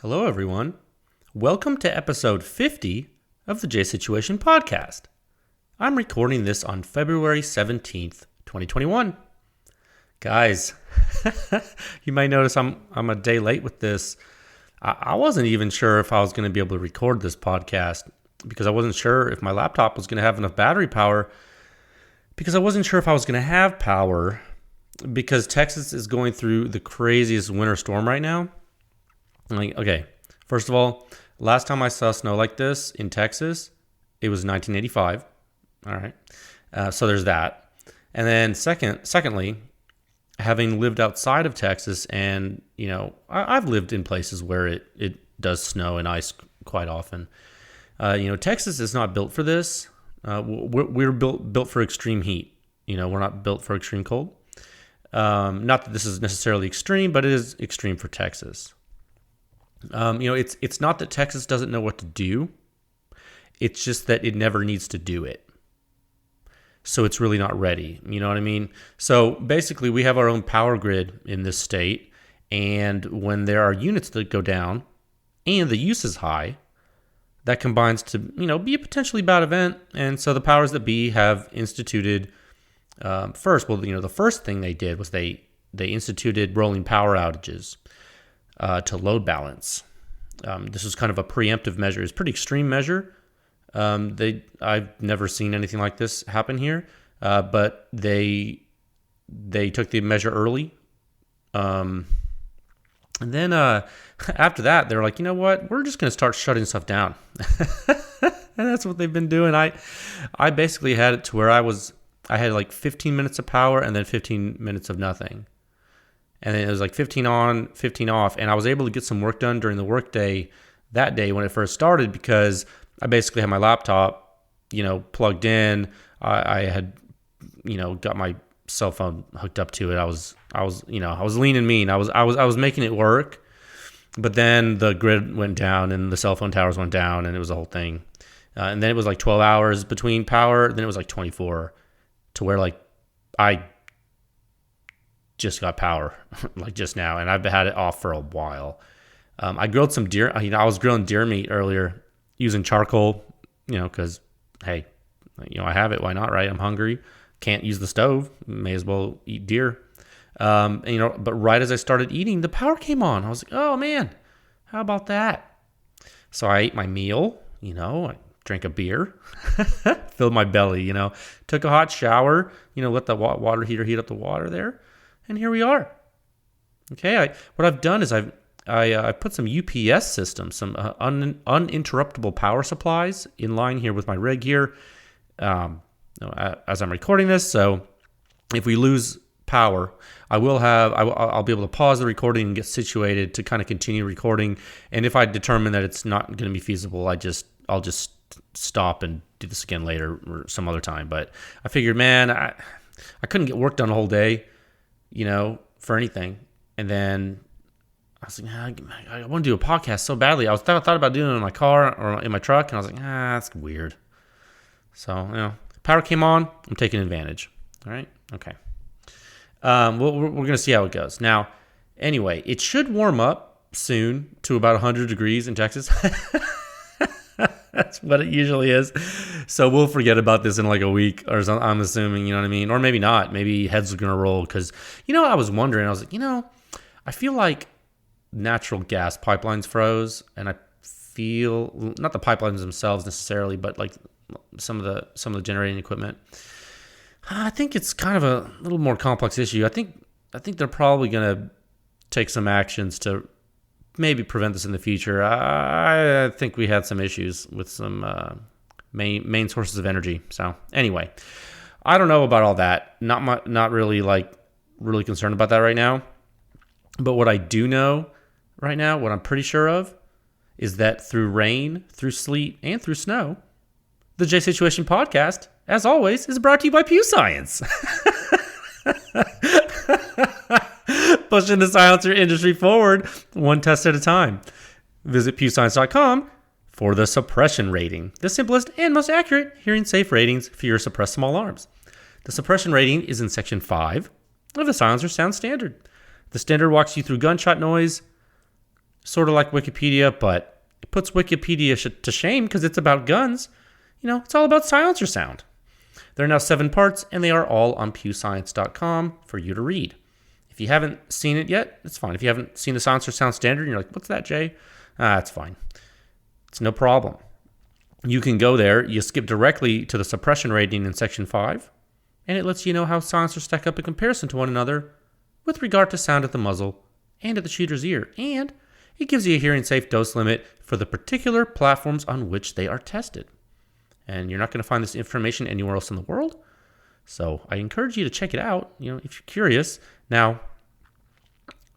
Hello, everyone. Welcome to episode 50 of the J Situation Podcast. I'm recording this on February 17th, 2021. Guys, you might notice I'm a day late with this. I wasn't even sure if I was going to be able to record this podcast because I wasn't sure if my laptop was going to have enough battery power, because I wasn't sure if I was going to have power because Texas is going through the craziest winter storm right now. Okay, first of all, last time I saw snow like this in Texas, it was 1985. All right, so there's that. And then secondly, having lived outside of Texas, and I've lived in places where it does snow and ice quite often. Texas is not built for this. We're built for extreme heat. We're not built for extreme cold. Not that this is necessarily extreme, but it is extreme for Texas. It's not that Texas doesn't know what to do. It's just that it never needs to do it. So it's really not ready. You know what I mean? So basically, we have our own power grid in this state. And when there are units that go down and the use is high, that combines to, be a potentially bad event. And so the powers that be have instituted the first thing they did was they instituted rolling power outages to load balance. This was kind of a preemptive measure. It's a pretty extreme measure. I've never seen anything like this happen here, but they took the measure early. And then after that, they were like, you know what? We're just going to start shutting stuff down. And that's what they've been doing. I basically had it to where I had like 15 minutes of power and then 15 minutes of nothing. And then it was like 15 on, 15 off. And I was able to get some work done during the workday that day when it first started because I basically had my laptop, plugged in. I had, got my cell phone hooked up to it. I was lean and mean. I was making it work. But then the grid went down and the cell phone towers went down and it was a whole thing. And then it was like 12 hours between power. Then it was like 24 to where like I just got power like just now, and I've had it off for a while. I grilled some deer. I was grilling deer meat earlier using charcoal, because hey, I have it. Why not, right? I'm hungry. Can't use the stove. May as well eat deer. But right as I started eating, the power came on. I was like, oh man, how about that? So I ate my meal. I drank a beer, filled my belly. Took a hot shower. Let the water heater heat up the water there. And here we are. Okay, what I've done is I put some UPS systems, some uninterruptible power supplies in line here with my rig here as I'm recording this. So if we lose power, I'll be able to pause the recording and get situated to kind of continue recording. And if I determine that it's not going to be feasible, I'll just stop and do this again later or some other time. But I figured, man, I couldn't get work done the whole day, for anything. And then I was like, I want to do a podcast so badly. I thought about doing it in my car or in my truck, and I was like, that's weird. So, power came on. I'm taking advantage. All right? Okay. We're going to see how it goes. Now, anyway, it should warm up soon to about 100 degrees in Texas. That's what it usually is. So we'll forget about this in like a week or something, I'm assuming, you know what I mean? Or maybe not. Maybe heads are going to roll because, I was wondering. I was like, I feel like natural gas pipelines froze, and I feel, not the pipelines themselves necessarily, but like some of the generating equipment. I think it's kind of a little more complex issue. I think they're probably going to take some actions to maybe prevent this in the future. I think we had some issues with some main sources of energy. So anyway, I don't know about all that. Not really really concerned about that right now. But what I do know right now, what I'm pretty sure of, is that through rain, through sleet, and through snow, the J Situation Podcast, as always, is brought to you by Pew Science. Pushing the silencer industry forward, one test at a time. Visit pewscience.com for the suppression rating, the simplest and most accurate hearing safe ratings for your suppressed small arms. The suppression rating is in Section 5 of the Silencer Sound Standard. The standard walks you through gunshot noise, sort of like Wikipedia, but it puts Wikipedia to shame because it's about guns. It's all about silencer sound. There are now 7 parts, and they are all on pewscience.com for you to read. If you haven't seen it yet, it's fine. If you haven't seen the silencer sound standard, and you're like, what's that, Jay? It's fine. It's no problem. You can go there, you skip directly to the suppression rating in section 5, and it lets you know how silencers stack up in comparison to one another with regard to sound at the muzzle and at the shooter's ear, and it gives you a hearing-safe dose limit for the particular platforms on which they are tested. And you're not going to find this information anywhere else in the world, so I encourage you to check it out, if you're curious. Now,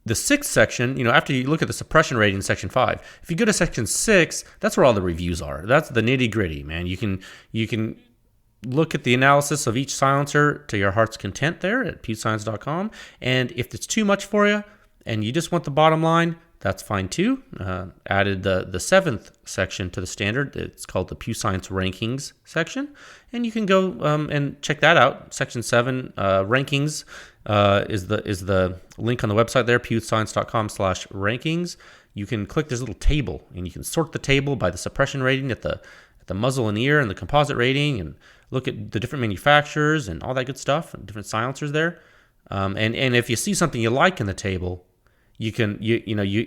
the 6th section, after you look at the suppression rating in section 5, if you go to section 6, that's where all the reviews are. That's the nitty-gritty, man. You can look at the analysis of each silencer to your heart's content there at pewscience.com, and if it's too much for you and you just want the bottom line, that's fine too. Added the 7th section to the standard. It's called the Pew Science Rankings section, and you can go and check that out. Section 7 rankings is the link on the website there, pewscience.com/rankings. You can click this little table, and you can sort the table by the suppression rating at the muzzle and ear, and the composite rating, and look at the different manufacturers and all that good stuff, and different silencers there. And if you see something you like in the table, you can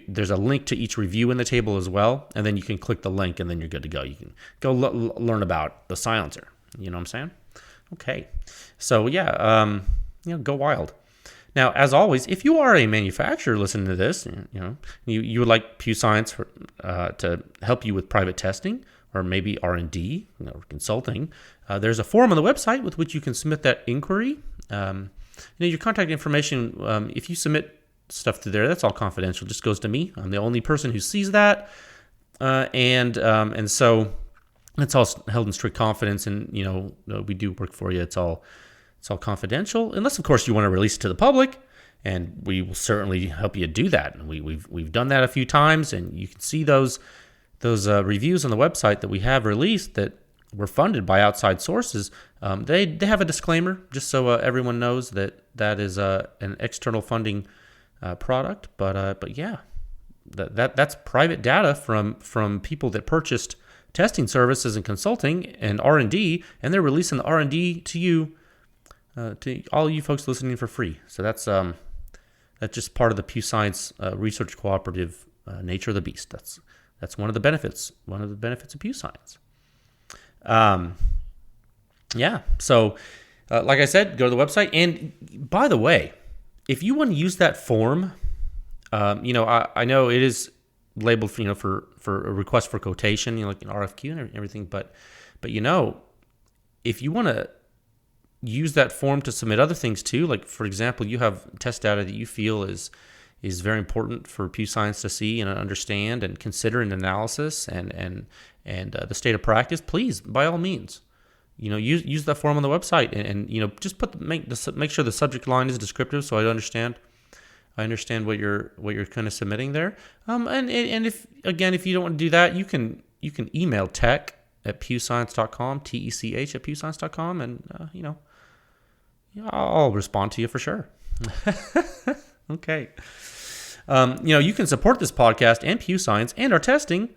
there's a link to each review in the table as well, and then you can click the link, and then you're good to go. You can go learn about the silencer. You know what I'm saying? Okay, so yeah, go wild. Now, as always, if you are a manufacturer listening to this, you would like Pew Science to help you with private testing or maybe R&D, or consulting, there's a form on the website with which you can submit that inquiry. Your contact information, if you submit stuff through there, that's all confidential. Just goes to me. I'm the only person who sees that, and so it's all held in strict confidence. And we do work for you. It's all confidential, unless of course you want to release it to the public, and we will certainly help you do that. And we've done that a few times, and you can see those reviews on the website that we have released that were funded by outside sources. They have a disclaimer just so everyone knows that is an external funding product, but yeah, that's private data from people that purchased testing services and consulting and R&D, and they're releasing the R&D to you, to all you folks listening for free. So that's just part of the Pew Science Research Cooperative nature of the beast. That's one of the benefits of Pew Science. Yeah. So, like I said, go to the website, and by the way, if you want to use that form, I know it is labeled for a request for quotation, like an RFQ and everything, but if you want to use that form to submit other things too, like for example, you have test data that you feel is very important for Pew Science to see and understand and consider an analysis and the state of practice, please, by all means, use that form on the website and just make sure the subject line is descriptive, so I understand what you're kind of submitting there. And if you don't want to do that, you can email tech@pewscience.com, tech@pewscience.com, and I'll respond to you for sure. Okay. You can support this podcast and Pew Science and our testing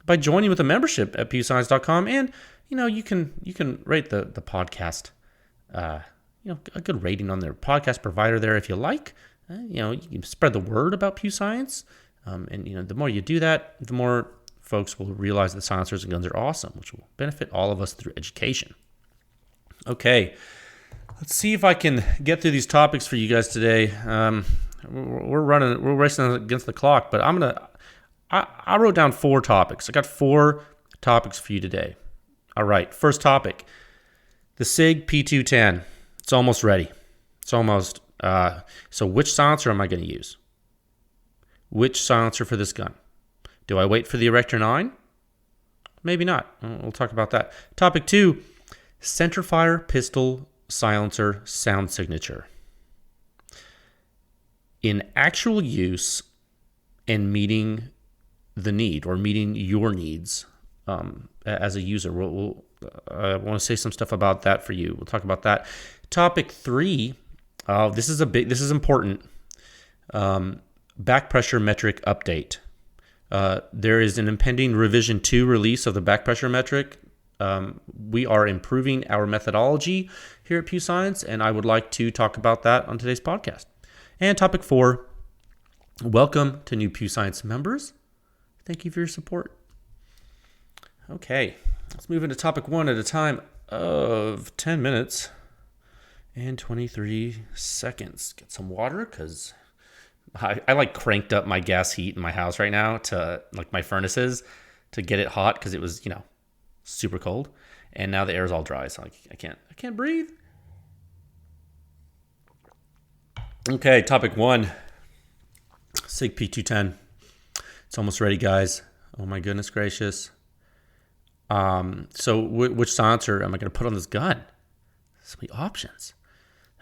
by joining with a membership at pewscience.com, and you can rate the podcast, a good rating on their podcast provider there if you like. You can spread the word about Pew Science, and the more you do that, the more folks will realize that silencers and guns are awesome, which will benefit all of us through education. Okay, let's see if I can get through these topics for you guys today. We're racing against the clock, but I wrote down 4 topics. I got 4 topics for you today. All right, first topic, the Sig P210. It's almost ready. It's almost. So which silencer am I going to use? Which silencer for this gun? Do I wait for the Erector 9? Maybe not. We'll talk about that. Topic 2, centerfire pistol silencer sound signature. In actual use and meeting the need or meeting your needs as a user. I want to say some stuff about that for you. We'll talk about that. Topic 3, this is important. Back pressure metric update. There is an impending revision 2 release of the back pressure metric. We are improving our methodology here at Pew Science, and I would like to talk about that on today's podcast. And topic 4, welcome to new Pew Science members. Thank you for your support. Okay, let's move into topic 1 at a time of 10 minutes and 23 seconds. Get some water because I like cranked up my gas heat in my house right now to like my furnaces to get it hot because it was, super cold. And now the air is all dry, so I can't breathe. Okay, topic 1, Sig P210. It's almost ready, guys. Oh my goodness gracious. So which silencer am I going to put on this gun? So many options.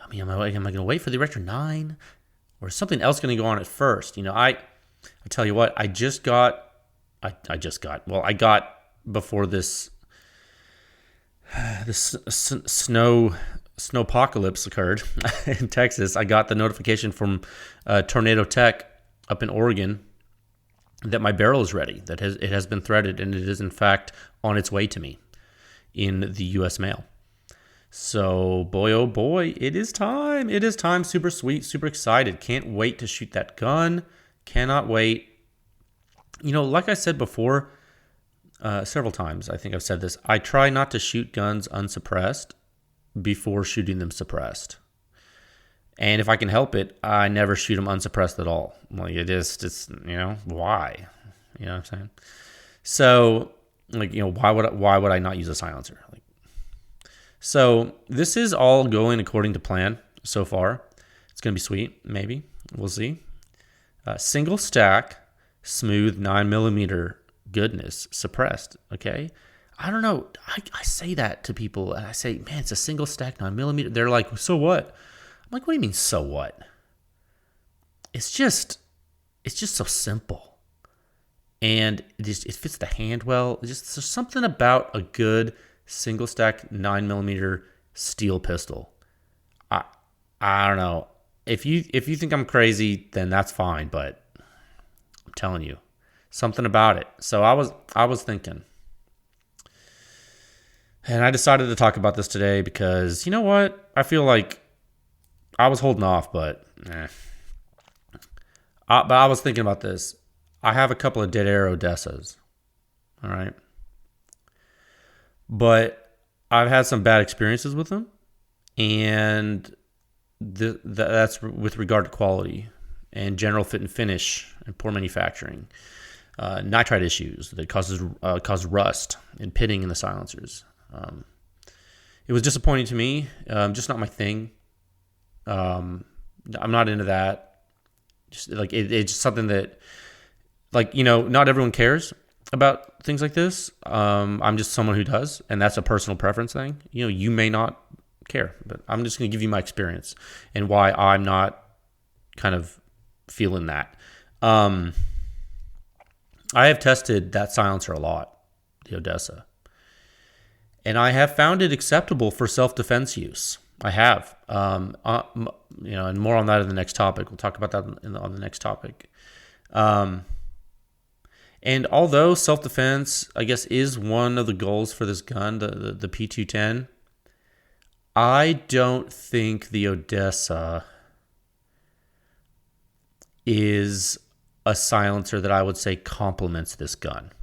I mean, am I going to wait for the Erector 9? Or is something else going to go on at first? I tell you what, I got before this snowpocalypse occurred in Texas, I got the notification from Tornado Tech up in Oregon that my barrel is ready, that it has been threaded, and it is in fact on its way to me in the U.S. mail. So, boy, oh boy, it is time. It is time. Super sweet, super excited. Can't wait to shoot that gun. Cannot wait. Like I said before, several times, I think I've said this, I try not to shoot guns unsuppressed before shooting them suppressed. And if I can help it, I never shoot them unsuppressed at all. Like it's why? You know what I'm saying? So, why would I not use a silencer? So this is all going according to plan so far. It's going to be sweet, maybe. We'll see. Single stack, smooth 9mm goodness, suppressed, okay? I don't know. I say that to people, and I say, man, it's a single stack 9mm. They're like, so what? I'm like, what do you mean, so what? It's just so simple. And it fits the hand well. There's something about a good single stack 9mm steel pistol. I don't know. If you think I'm crazy, then that's fine, but I'm telling you, something about it. So I was thinking. And I decided to talk about this today because, you know what? I feel like I was holding off, but I was thinking about this. I have a couple of dead air Odessas. All right. But I've had some bad experiences with them. And that's with regard to quality and general fit and finish and poor manufacturing. Nitride issues that cause rust and pitting in the silencers. It was disappointing to me. Just not my thing. I'm not into that. Just like it's just something that, not everyone cares about things like this. I'm just someone who does, and that's a personal preference thing. You may not care, but I'm just going to give you my experience and why I'm not kind of feeling that. I have tested that silencer a lot, the Odessa, and I have found it acceptable for self-defense use. I have, and more on that in the next topic. We'll talk about that on the next topic. And although self-defense, I guess, is one of the goals for this gun, the P210, I don't think the Odessa is a silencer that I would say complements this gun.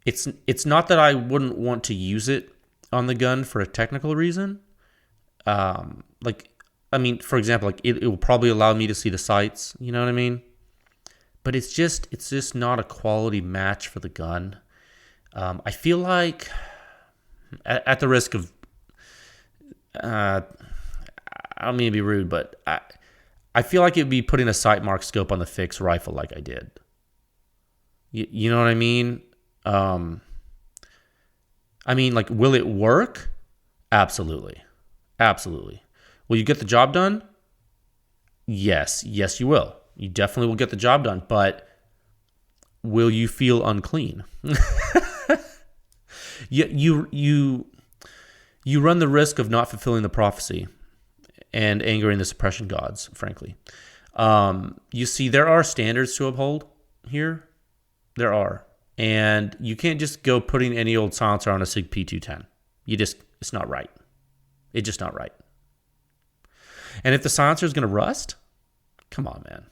It's not that I wouldn't want to use it on the gun for a technical reason. For example, it will probably allow me to see the sights, you know what I mean? But it's just not a quality match for the gun. I feel like, at the risk of, I don't mean to be rude, but I feel like it would be putting a sight mark scope on the fixed rifle like I did. You know what I mean? Will it work? Absolutely. Absolutely. Will you get the job done? Yes, you will. You definitely will get the job done, but will you feel unclean? You run the risk of not fulfilling the prophecy and angering the suppression gods, frankly. You see, there are standards to uphold here? There are. And you can't just go putting any old silencer on a Sig P210. It's not right. It's just not right. And if the silencer is going to rust, come on, man.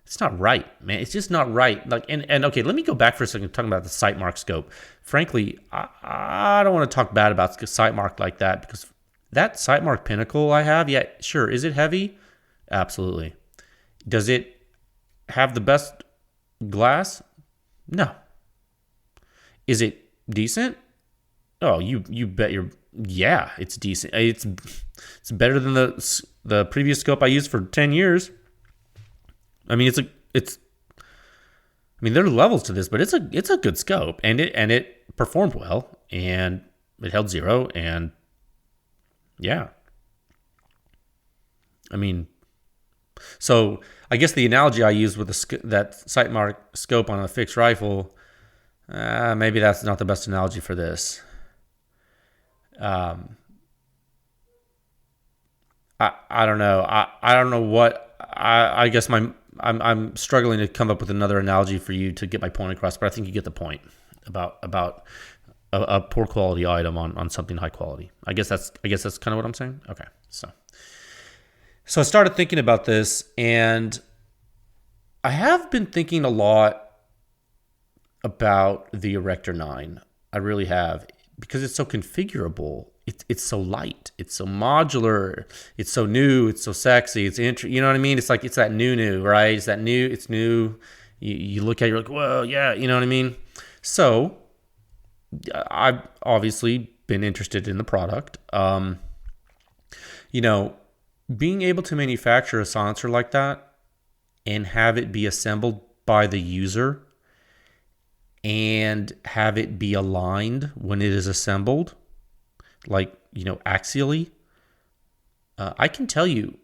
It's not right, man. It's just not right. Like, and okay, let me go back for a second talking about the Sightmark scope. Frankly, I don't want to talk bad about Sightmark like that, because that Sightmark Pinnacle I have, yeah, sure. Is it heavy? Absolutely. Does it have the best glass? No. Is it decent? Oh, you bet yeah, it's decent. It's better than the previous scope I used for 10 years. I mean, there are levels to this, but it's a good scope, and it performed well, and it held zero, and yeah. I mean, so I guess the analogy I used with that Sightmark scope on a fixed rifle, maybe that's not the best analogy for this. I don't know. I don't know what. I guess I'm struggling to come up with another analogy for you to get my point across, but I think you get the point about a poor quality item on something high quality. I guess that's kind of what I'm saying. Okay, so I started thinking about this, and I have been thinking a lot about the Erector 9. I really have, because it's so configurable. It's so light. It's so modular. It's so new. It's so sexy. It's you know what I mean? It's like, it's that new, right? It's that new. It's new. You look at it, you're like, whoa, yeah. You know what I mean? So I've obviously been interested in the product. Being able to manufacture a silencer like that and have it be assembled by the user and have it be aligned when it is assembled, like, axially. I can tell you,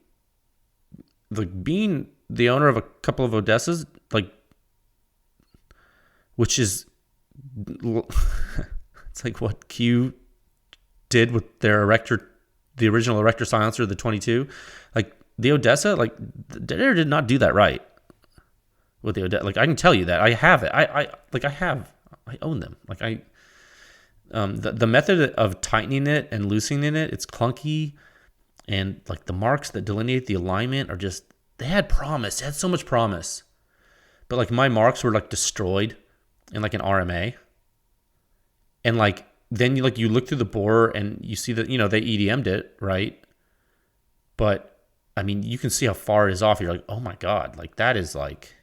like, being the owner of a couple of Odessas, like, which is, it's like what Q did with their Erector, the original Erector silencer, the 22. Like, the Odessa, like, Dead did not do that right with the Odessa. Like, I can tell you that. I have it. I own them. Like, the method of tightening it and loosening it, it's clunky, and like the marks that delineate the alignment are just, they had promise. They had so much promise, but like my marks were like destroyed in like an RMA, and like then you look through the bore and you see that they EDM'd it right, but I mean you can see how far it is off. You're like, oh my god, like that is like,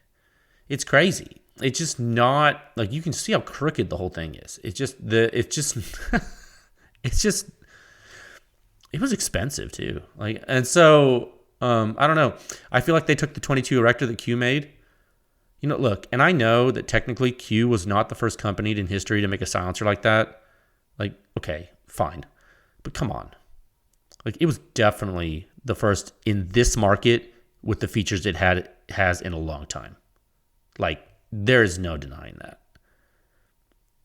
it's crazy. It's just not, like, you can see how crooked the whole thing is. It was expensive too. Like, and so, I don't know. I feel like they took the 22 Erector that Q made. Look, and I know that technically Q was not the first company in history to make a silencer like that. Like, okay, fine. But come on. Like, it was definitely the first in this market with the features it has in a long time. Like, there is no denying that.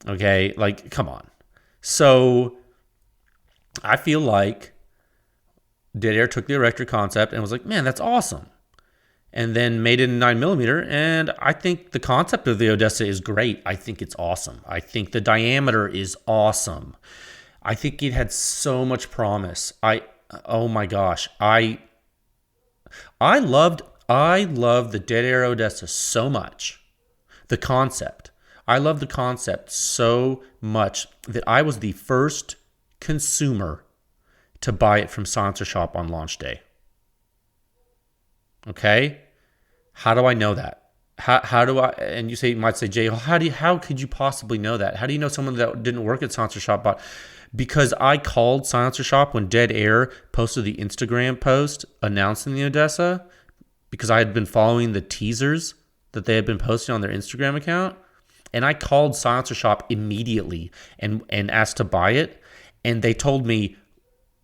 Okay? Like, come on. So, I feel like Dead Air took the Erector concept and was like, man, that's awesome. And then made it in 9mm. And I think the concept of the Odessa is great. I think it's awesome. I think the diameter is awesome. I think it had so much promise. Oh my gosh. I loved the Dead Air Odessa so much. The concept. I love the concept so much that I was the first consumer to buy it from Silencer Shop on launch day. Okay? How do I know that? How do I, and you might say, Jay, how could you possibly know that? How do you know someone that didn't work at Silencer Shop bought? Because I called Silencer Shop when Dead Air posted the Instagram post announcing the Odessa, because I had been following the teasers that they had been posting on their Instagram account. And I called Silencer Shop immediately and asked to buy it. And they told me,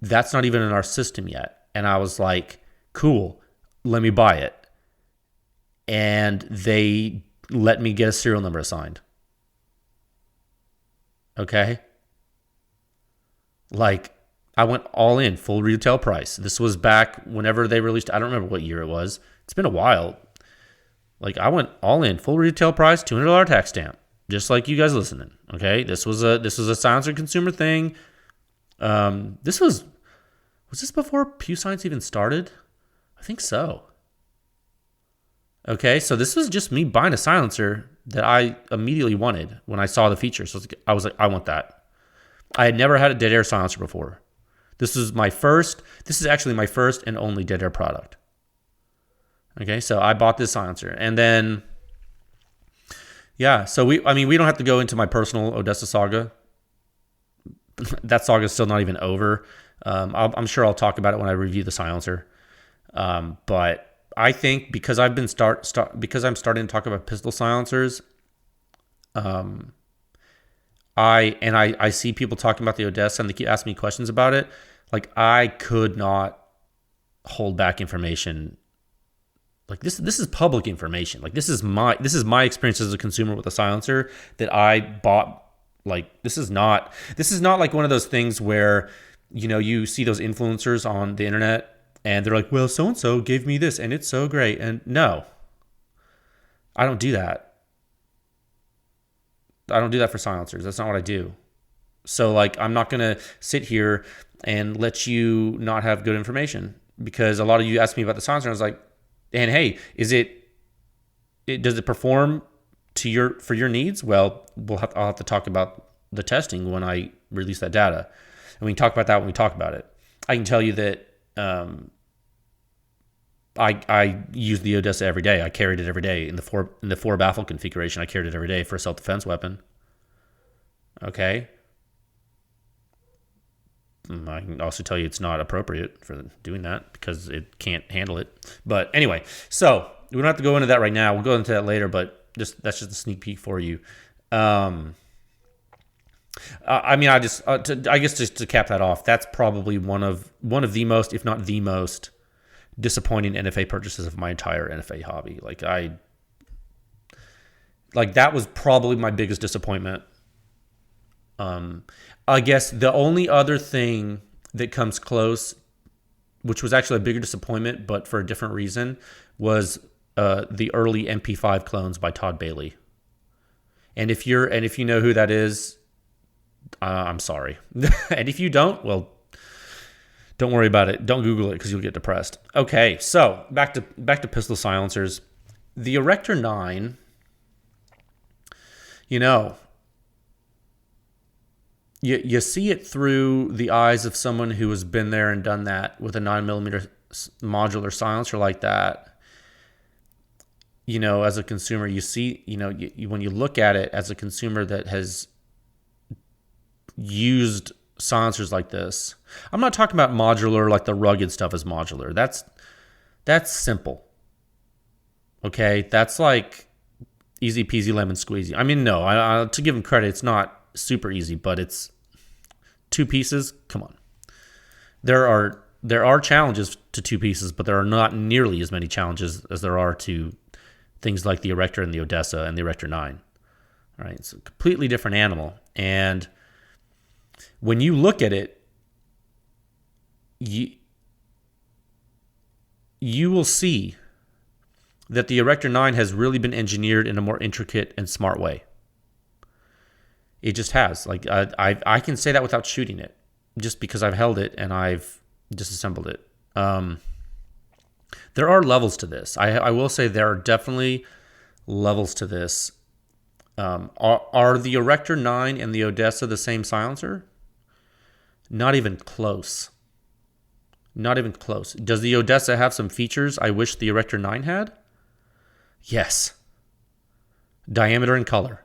that's not even in our system yet. And I was like, cool, let me buy it. And they let me get a serial number assigned. Okay? Like, I went all in, full retail price. This was back whenever they released, I don't remember what year it was. It's been a while. Like I went all in, full retail price, $200 tax stamp, just like you guys listening. Okay, this was a silencer consumer thing. This was this before Pew Science even started? I think so. Okay, so this was just me buying a silencer that I immediately wanted when I saw the features. So I was like, I want that. I had never had a dead air silencer before. This is actually my first and only dead air product. Okay, so I bought this silencer. And then, yeah, so we don't have to go into my personal Odessa saga. That saga is still not even over. I'm sure I'll talk about it when I review the silencer. But I think because I'm starting to talk about pistol silencers, I see people talking about the Odessa and they keep asking me questions about it. Like I could not hold back information. Like this is public information. Like this is my experience as a consumer with a silencer that I bought. Like this is not like one of those things where, you see those influencers on the internet and they're like, well, so-and-so gave me this and it's so great. And no, I don't do that. I don't do that for silencers. That's not what I do. So like, I'm not going to sit here and let you not have good information, because a lot of you asked me about the silencer. And I was like, and hey, does it perform for your needs? Well, I'll have to talk about the testing when I release that data. And we can talk about that when we talk about it. I can tell you that I use the Odessa every day. I carried it every day in the four baffle configuration. I carried it every day for a self-defense weapon. Okay. I can also tell you it's not appropriate for doing that because it can't handle it. But anyway, so we don't have to go into that right now. We'll go into that later, but that's just a sneak peek for you. I guess just to cap that off, that's probably one of the most, if not the most, disappointing NFA purchases of my entire NFA hobby. That was probably my biggest disappointment. I guess the only other thing that comes close, which was actually a bigger disappointment, but for a different reason, was the early MP5 clones by Todd Bailey. And if you know who that is, I'm sorry. And if you don't, well, don't worry about it. Don't Google it because you'll get depressed. Okay, so back to pistol silencers. The Erector 9, you see it through the eyes of someone who has been there and done that with a 9mm modular silencer like that. As a consumer, you see, when you look at it as a consumer that has used silencers like this. I'm not talking about modular, like the rugged stuff is modular. That's simple. Okay, that's like easy peasy lemon squeezy. I mean, no, to give them credit, it's not super easy, but it's 2 pieces. Come on. There are challenges to 2 pieces, but there are not nearly as many challenges as there are to things like the Erector and the Odessa and the Erector 9. All right, it's a completely different animal. And when you look at it, you will see that the Erector 9 has really been engineered in a more intricate and smart way. It just has. Like I can say that without shooting it, just because I've held it and I've disassembled it. There are levels to this. I will say there are definitely levels to this. Are the Erector 9 and the Odessa the same silencer? Not even close. Not even close. Does the Odessa have some features I wish the Erector 9 had? Yes. Diameter and color.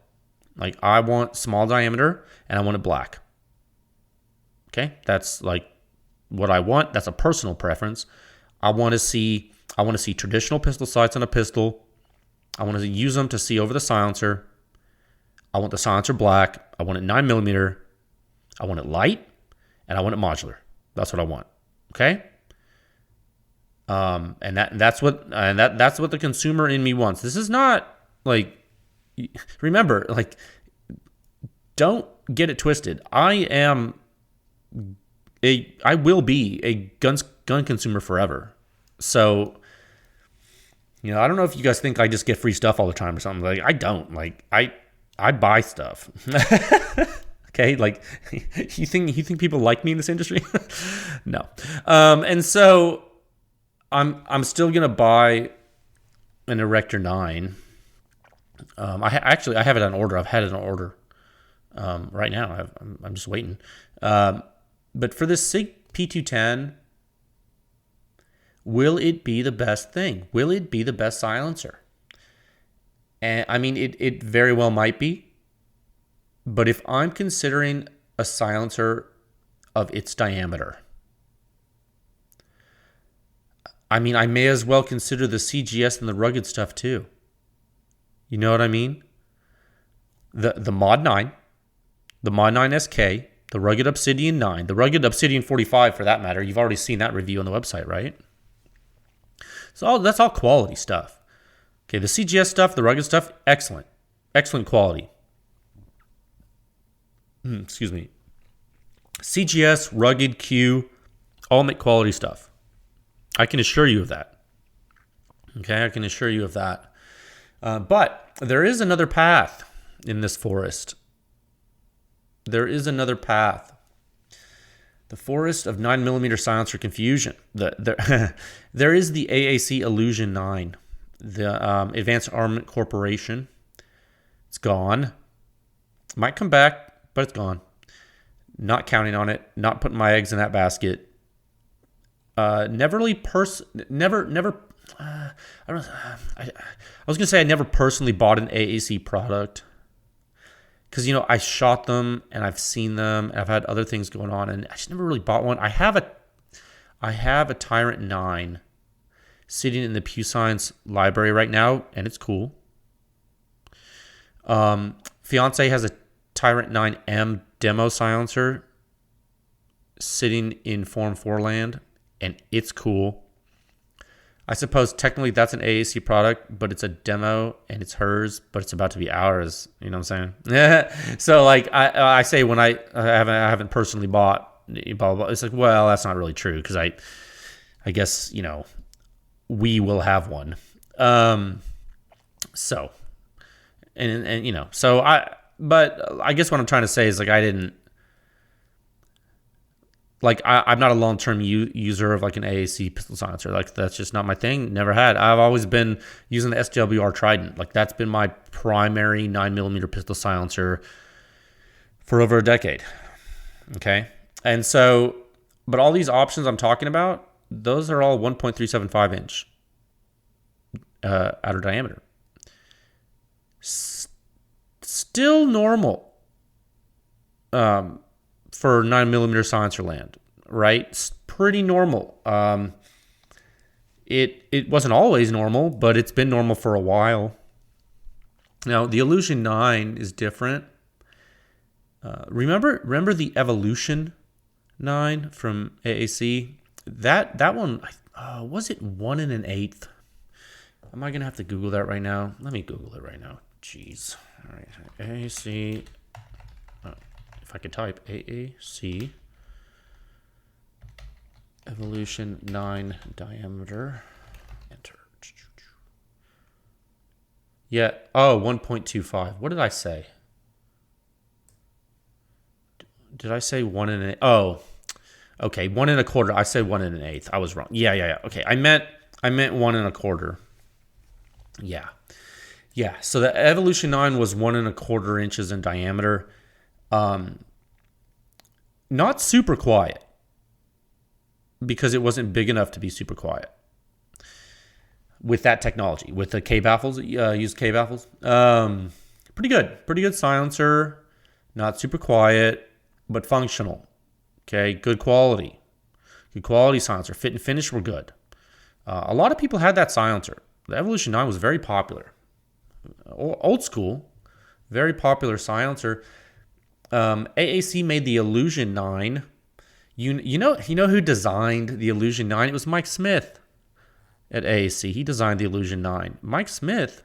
Like, I want small diameter and I want it black. Okay? That's like what I want. That's a personal preference. I want to see traditional pistol sights on a pistol. I want to use them to see over the silencer. I want the silencer black. I want it 9mm. I want it light, and I want it modular. That's what I want. Okay? And that's what the consumer in me wants. This is not like, remember, like, don't get it twisted. I will be a gun consumer forever. So I don't know if you guys think I just get free stuff all the time or something. Like, I don't. Like, I buy stuff. Okay, like, you think people like me in this industry? No. And so I'm still gonna buy an Erector 9. I have it on order. I've had it on order right now. I'm just waiting. But for this Sig P210, will it be the best thing? Will it be the best silencer? And I mean, it very well might be. But if I'm considering a silencer of its diameter, I mean, I may as well consider the CGS and the rugged stuff too. You know what I mean? The Mod 9, the Mod 9 SK, the rugged Obsidian 9, the rugged Obsidian 45 for that matter. You've already seen that review on the website, right? So that's all quality stuff. Okay, the CGS stuff, the rugged stuff, excellent. Excellent quality. Excuse me. CGS, rugged, Q, all make quality stuff. I can assure you of that. Okay, I can assure you of that. But there is another path in this forest. There is another path. The forest of 9mm silencer confusion. There is the AAC Illusion 9. The Advanced Armament Corporation. It's gone. Might come back, but it's gone. Not counting on it. Not putting my eggs in that basket. I was gonna say I never personally bought an AAC product because I shot them and I've seen them and I've had other things going on and I just never really bought one. I have a Tyrant 9 sitting in the Pew Science library right now and it's cool. Fiance has a Tyrant 9M demo silencer sitting in Form 4 land, and it's cool. I suppose technically that's an AAC product, but it's a demo and it's hers, but it's about to be ours. You know what I'm saying? So like I say when I haven't personally bought, blah, blah, blah, it's like, well, that's not really true because I guess we will have one. So and so but I guess what I'm trying to say is like I'm not a long-term user of like an AAC pistol silencer. Like that's just not my thing. Never had. I've always been using the SWR Trident. Like that's been my primary 9mm pistol silencer for over a decade. Okay. And so, but all these options I'm talking about, those are all 1.375 inch outer diameter. Still normal for 9mm silencer land, right? It's pretty normal. It wasn't always normal, but it's been normal for a while. Now the Illusion 9 is different. Remember the Evolution 9 from AAC? That one, was it 1 1/8? Am I gonna have to Google that right now? Let me Google it right now. Jeez. All right, AAC. If I could type AAC Evolution 9 diameter. Enter. Yeah. Oh, 1.25. What did I say? Did I say 1 1/8? Oh, okay. 1 1/4. I said 1 1/8. I was wrong. Yeah. Okay. I meant 1 1/4. Yeah. Yeah. So the Evolution 9 was 1 1/4 inches in diameter. Not super quiet because it wasn't big enough to be super quiet with that technology, with the K baffles, used K baffles. Pretty good silencer, not super quiet, but functional. Okay. Good quality silencer. Fit and finish were good. A lot of people had that silencer. The Evolution 9 was very popular. Old school, very popular silencer. AAC made the Illusion 9. You know who designed the Illusion 9? It was Mike Smith at AAC. He designed the Illusion 9. Mike Smith,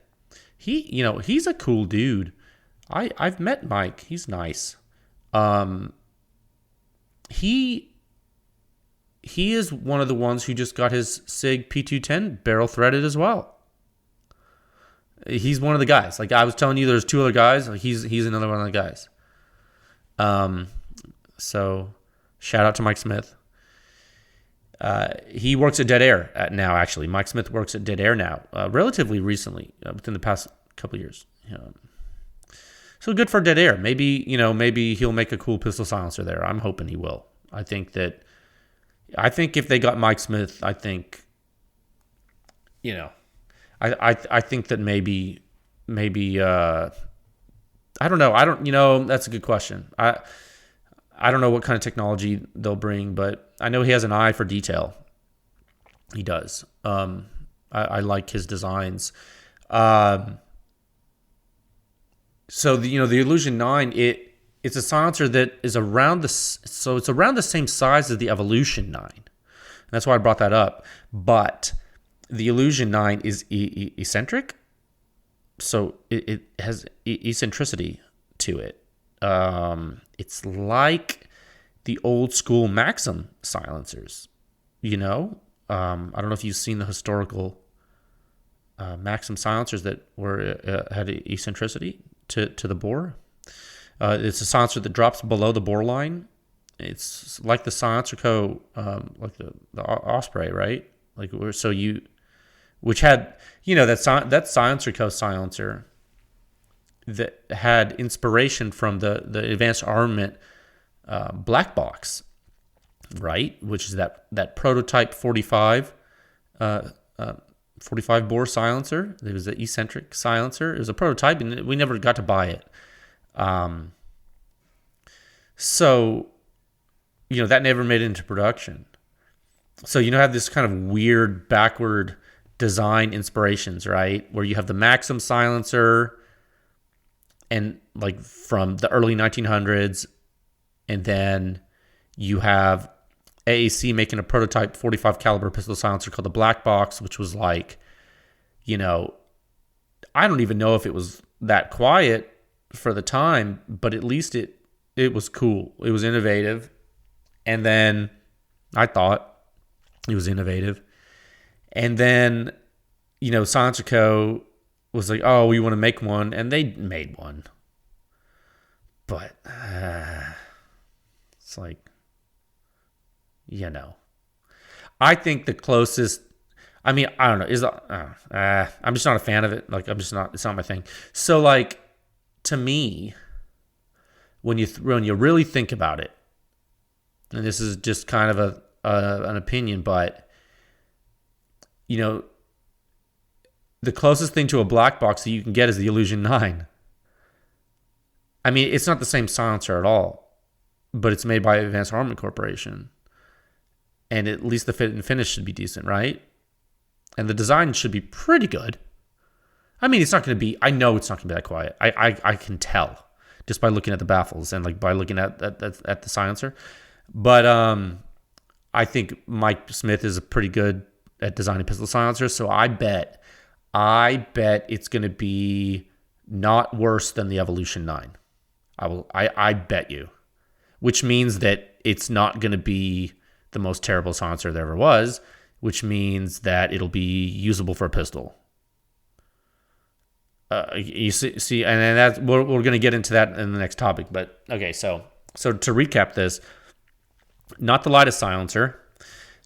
he's a cool dude. I've met Mike. He's nice. He is one of the ones who just got his Sig P210 barrel threaded as well. he's one of the guys. Like I was telling you, there's two other guys. Like he's another one of the guys. So shout out to Mike Smith. He works at Dead Air now. Actually, Mike Smith works at Dead Air now, relatively recently, within the past couple of years. So good for Dead Air. Maybe he'll make a cool pistol silencer there. I'm hoping he will. I think if they got Mike Smith, I think that maybe I don't know. That's a good question. I don't know what kind of technology they'll bring, but I know he has an eye for detail. He does. I like his designs. So the Illusion 9, it's a silencer that is around it's around the same size as the Evolution 9. And that's why I brought that up. But the Illusion 9 is eccentric, so it has eccentricity to it. It's like the old school Maxim silencers, I don't know if you've seen the historical Maxim silencers that had eccentricity to the bore. It's a silencer that drops below the bore line. It's like the Silencer Co, like the Osprey, right? Which had that Silencer Co silencer that had inspiration from the Advanced Armament black box, right? Which is that prototype 45 bore silencer. It was an eccentric silencer. It was a prototype, and we never got to buy it. So that never made it into production. So have this kind of weird backward design inspirations, right? Where you have the Maxim silencer, and like from the early 1900s, and then you have AAC making a prototype 45 caliber pistol silencer called the Black Box, which was like, I don't even know if it was that quiet for the time, but at least it was cool. It was innovative. And then I thought it was innovative. And then, Silencer Co. was like, oh, we want to make one. And they made one. But it's like, I think the closest, I don't know, I'm just not a fan of it. Like, it's not my thing. So like, to me, when you really think about it, and this is just kind of an opinion, but the closest thing to a black box that you can get is the Illusion 9. It's not the same silencer at all, but it's made by Advanced Armament Corporation, and at least the fit and finish should be decent, right? And the design should be pretty good. It's not going to be. I know it's not going to be that quiet. I can tell just by looking at the baffles and like by looking at the silencer. But I think Mike Smith is pretty good at designing pistol silencers. So I bet it's going to be not worse than the Evolution 9. I bet you, which means that it's not going to be the most terrible silencer there ever was, which means that it'll be usable for a pistol. You see, and then that's we're going to get into that in the next topic. But okay, so to recap this, not the lightest silencer,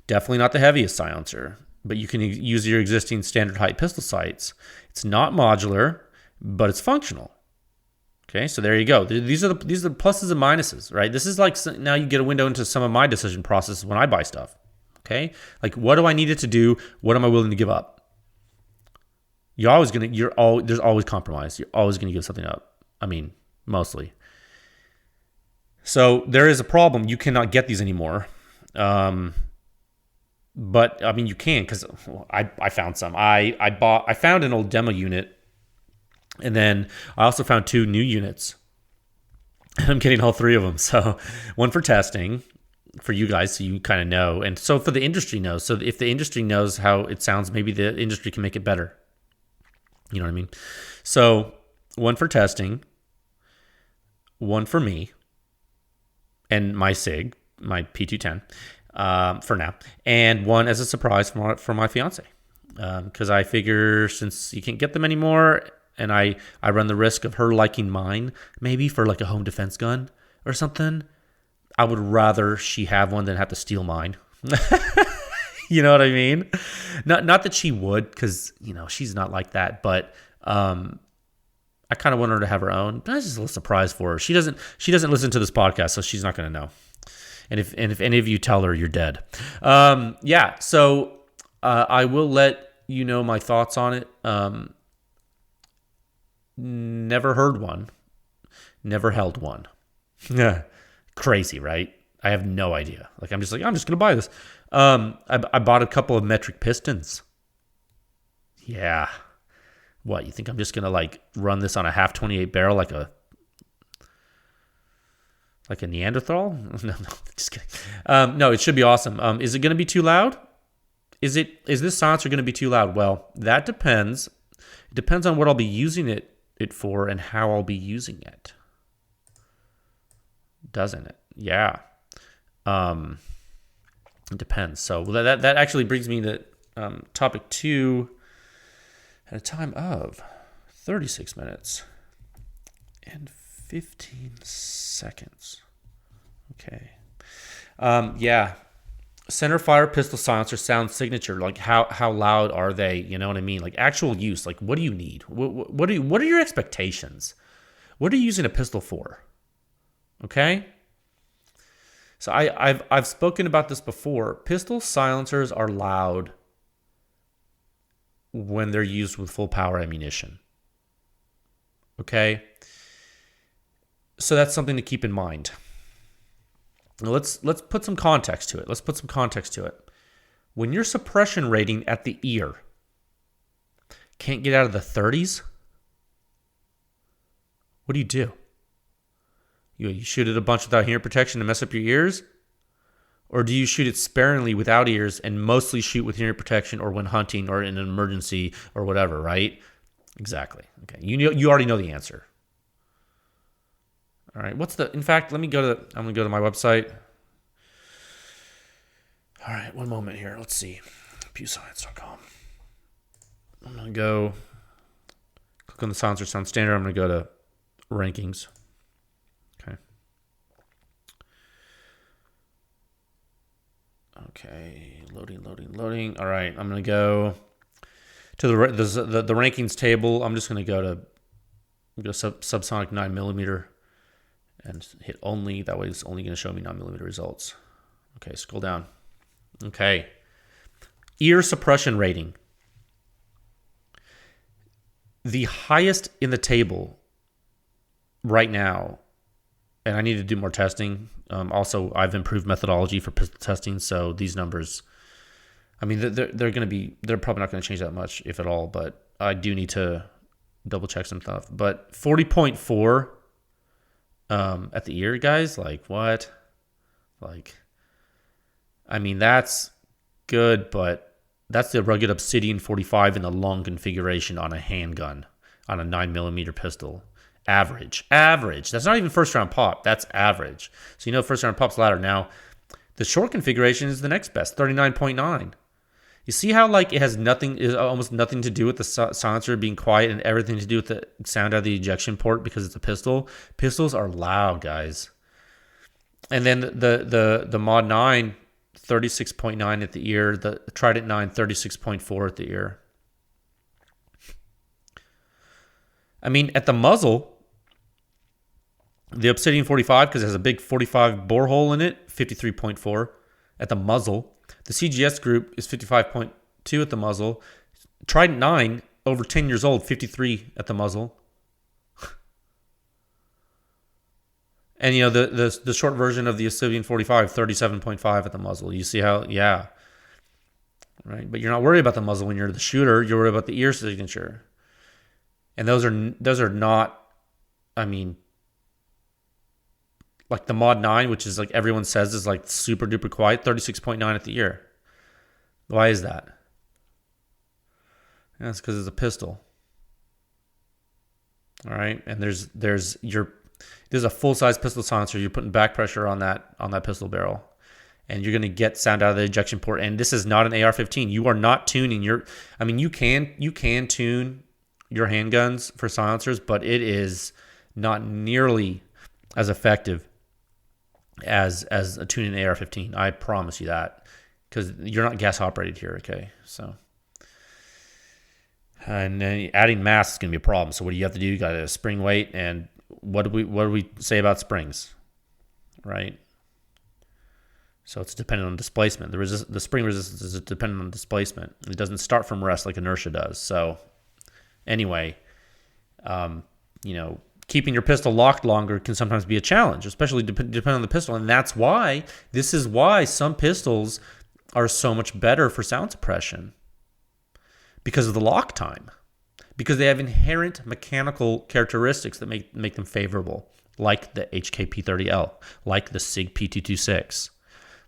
definitely not the heaviest silencer, but you can use your existing standard height pistol sights. It's not modular, but it's functional. Okay, so there you go. These are the pluses and minuses, right? This is like, now you get a window into some of my decision processes when I buy stuff. Okay, like what do I need it to do? What am I willing to give up? There's always compromise. You're always gonna give something up. Mostly. So there is a problem. You cannot get these anymore. But you can, because I found some. I found an old demo unit, and then I also found 2 new units. I'm getting all 3 of them. So one for testing for you guys, so you kind of know, and so for the industry knows. So if the industry knows how it sounds, maybe the industry can make it better. You know what I mean? So one for testing, one for me, and my Sig, my P210, for now, and one as a surprise for my fiance, because I figure since you can't get them anymore, and I run the risk of her liking mine, maybe for like a home defense gun or something, I would rather she have one than have to steal mine. You know what I mean? Not that she would, because, you know, she's not like that, but I kind of want her to have her own. That's just a little surprise for her. She doesn't listen to this podcast, so she's not going to know. And if any of you tell her, you're dead. Yeah, so I will let you know my thoughts on it. Never heard one. Never held one. Yeah. Crazy, right? I have no idea. Like, I'm just going to buy this. I bought a couple of metric pistons. Yeah. What, you think I'm just going to like run this on a half 28 barrel like a Neanderthal? No, just kidding. No, it should be awesome. Is it going to be too loud? Is this silencer going to be too loud? Well, that depends. It depends on what I'll be using it for and how I'll be using it. Doesn't it? Yeah. It depends. So that actually brings me to topic 2 at a time of 36 minutes and 15 seconds. Okay. Yeah. Center fire pistol silencer sound signature. Like how loud are they? You know what I mean? Like actual use. Like what do you need? What are your expectations? What are you using a pistol for? Okay. So I've spoken about this before. Pistol silencers are loud when they're used with full power ammunition. Okay? So that's something to keep in mind. Now let's put some context to it. When your suppression rating at the ear can't get out of the 30s, what do? You shoot it a bunch without hearing protection to mess up your ears? Or do you shoot it sparingly without ears and mostly shoot with hearing protection or when hunting or in an emergency or whatever, right? Exactly. Okay. You already know the answer. All right. In fact, I'm going to go to my website. All right. One moment here. Let's see. pewscience.com. I'm going to go click on the silencer sound standard. I'm going to go to rankings. Okay, loading. All right, I'm going to go to the rankings table. I'm just going to go to subsonic 9mm and hit only. That way it's only going to show me 9mm results. Okay, scroll down. Okay. Ear suppression rating. The highest in the table right now, and I need to do more testing. Also, I've improved methodology for pistol testing, so these numbers, I mean, they're probably not going to change that much, if at all, but I do need to double check some stuff. But 40.4 at the ear, guys, like what? Like, I mean, that's good, but that's the rugged Obsidian 45 in the long configuration on a handgun, on a 9mm pistol. Average. That's not even first round pop. That's average. So you know first round pop's louder. Now, the short configuration is the next best, 39.9. You see how like it has almost nothing to do with the silencer being quiet and everything to do with the sound out of the ejection port because it's a pistol. Pistols are loud, guys. And then the Mod 9, 36.9 at the ear. The Trident 9, 36.4 at the ear. I mean, at the muzzle, the Obsidian 45, because it has a big 45 bore hole in it, 53.4 at the muzzle. The CGS group is 55.2 at the muzzle. Trident 9, over 10 years old, 53 at the muzzle. And, you know, the short version of the Obsidian 45, 37.5 at the muzzle. You see how, yeah. Right? But you're not worried about the muzzle when you're the shooter. You're worried about the ear signature. And those are not, I mean, like the Mod 9, which is like everyone says is like super duper quiet, 36.9 at the ear. Why is that? That's because it's a pistol. All right, and there's a full size pistol silencer. You're putting back pressure on that pistol barrel, and you're going to get sound out of the ejection port. And this is not an AR-15. You are not tuning you can tune your handguns for silencers, but it is not nearly as effective as a tune-in AR-15. I promise you that, because you're not gas operated here. Okay, so. And then adding mass is going to be a problem. So what do you have to do? You got a spring weight, and what do we say about springs, right? So it's dependent on displacement. The spring resistance is dependent on displacement. It doesn't start from rest like inertia does. So anyway, keeping your pistol locked longer can sometimes be a challenge, especially depending on the pistol. And this is why some pistols are so much better for sound suppression, because of the lock time, because they have inherent mechanical characteristics that make them favorable, like the HK P210, like the Sig P226,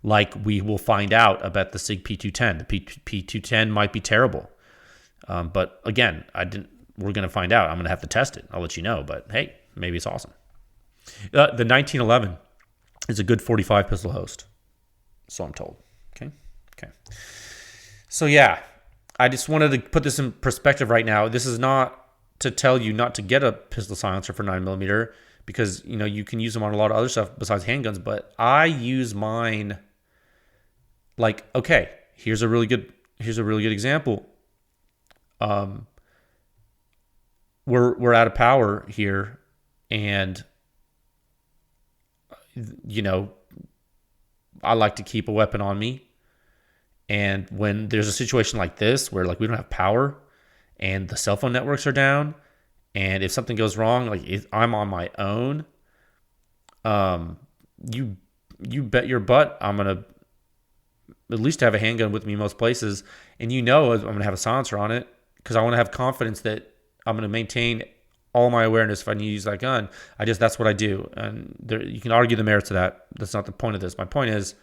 like we will find out about the Sig P210. The P210 might be terrible, but again, we're going to find out. I'm going to have to test it. I'll let you know, but hey, maybe it's awesome. The 1911 is a good 45 pistol host, so I'm told. Okay. So yeah, I just wanted to put this in perspective right now. This is not to tell you not to get a pistol silencer for 9mm, because you can use them on a lot of other stuff besides handguns. But I use mine like, okay, here's a really good example. We're out of power here, and I like to keep a weapon on me. And when there's a situation like this where like we don't have power and the cell phone networks are down, and if something goes wrong, like if I'm on my own, you bet your butt I'm gonna at least have a handgun with me most places, and I'm gonna have a silencer on it, because I want to have confidence that I'm gonna maintain all my awareness if I need to use that gun. That's what I do, and you can argue the merits of that. That's not the point of this. My point is,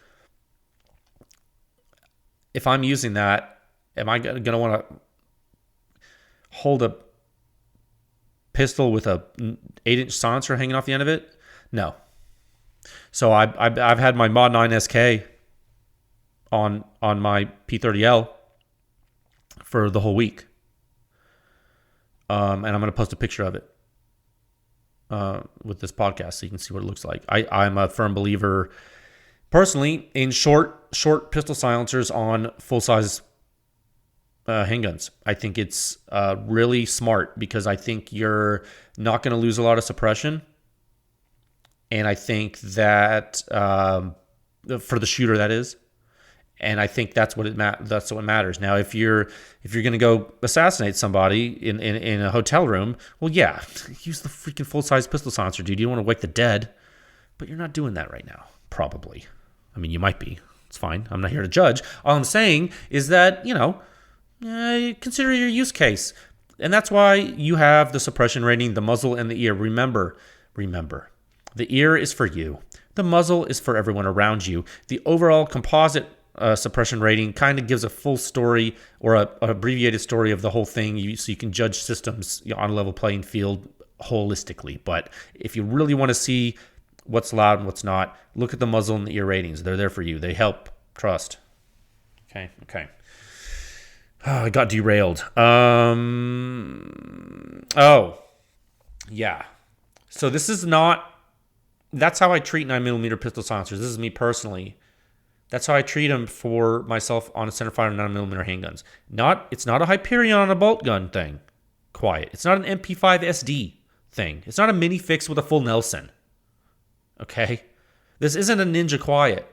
if I'm using that, am I going to want to hold a pistol with a 8-inch silencer hanging off the end of it? No. So I've had my Mod 9 SK on my P30L for the whole week, and I'm going to post a picture of it with this podcast so you can see what it looks like. I'm a firm believer, personally, in short pistol silencers on full-size handguns. I think it's really smart, because I think you're not going to lose a lot of suppression, and I think that for the shooter, that is, and I think that's what matters. Now, if you're going to go assassinate somebody in a hotel room, well, yeah, use the freaking full-size pistol silencer, dude. You don't want to wake the dead, but you're not doing that right now, probably. I mean, you might be. It's fine. I'm not here to judge. All I'm saying is that, consider your use case. And that's why you have the suppression rating, the muzzle, and the ear. Remember, the ear is for you. The muzzle is for everyone around you. The overall composite suppression rating kind of gives a full story, or an abbreviated story of the whole thing, so you can judge systems on a level playing field holistically. But if you really want to see what's allowed and what's not, look at the muzzle and the ear ratings. They're there for you. They help. Trust. Okay. I got derailed. Oh, yeah. So this is not, that's how I treat 9mm pistol silencers. This is me personally. That's how I treat them for myself on a centerfire 9mm handguns. It's not a Hyperion on a bolt gun thing. Quiet. It's not an MP5 SD thing. It's not a mini fix with a full Nelson. Okay? This isn't a Ninja quiet.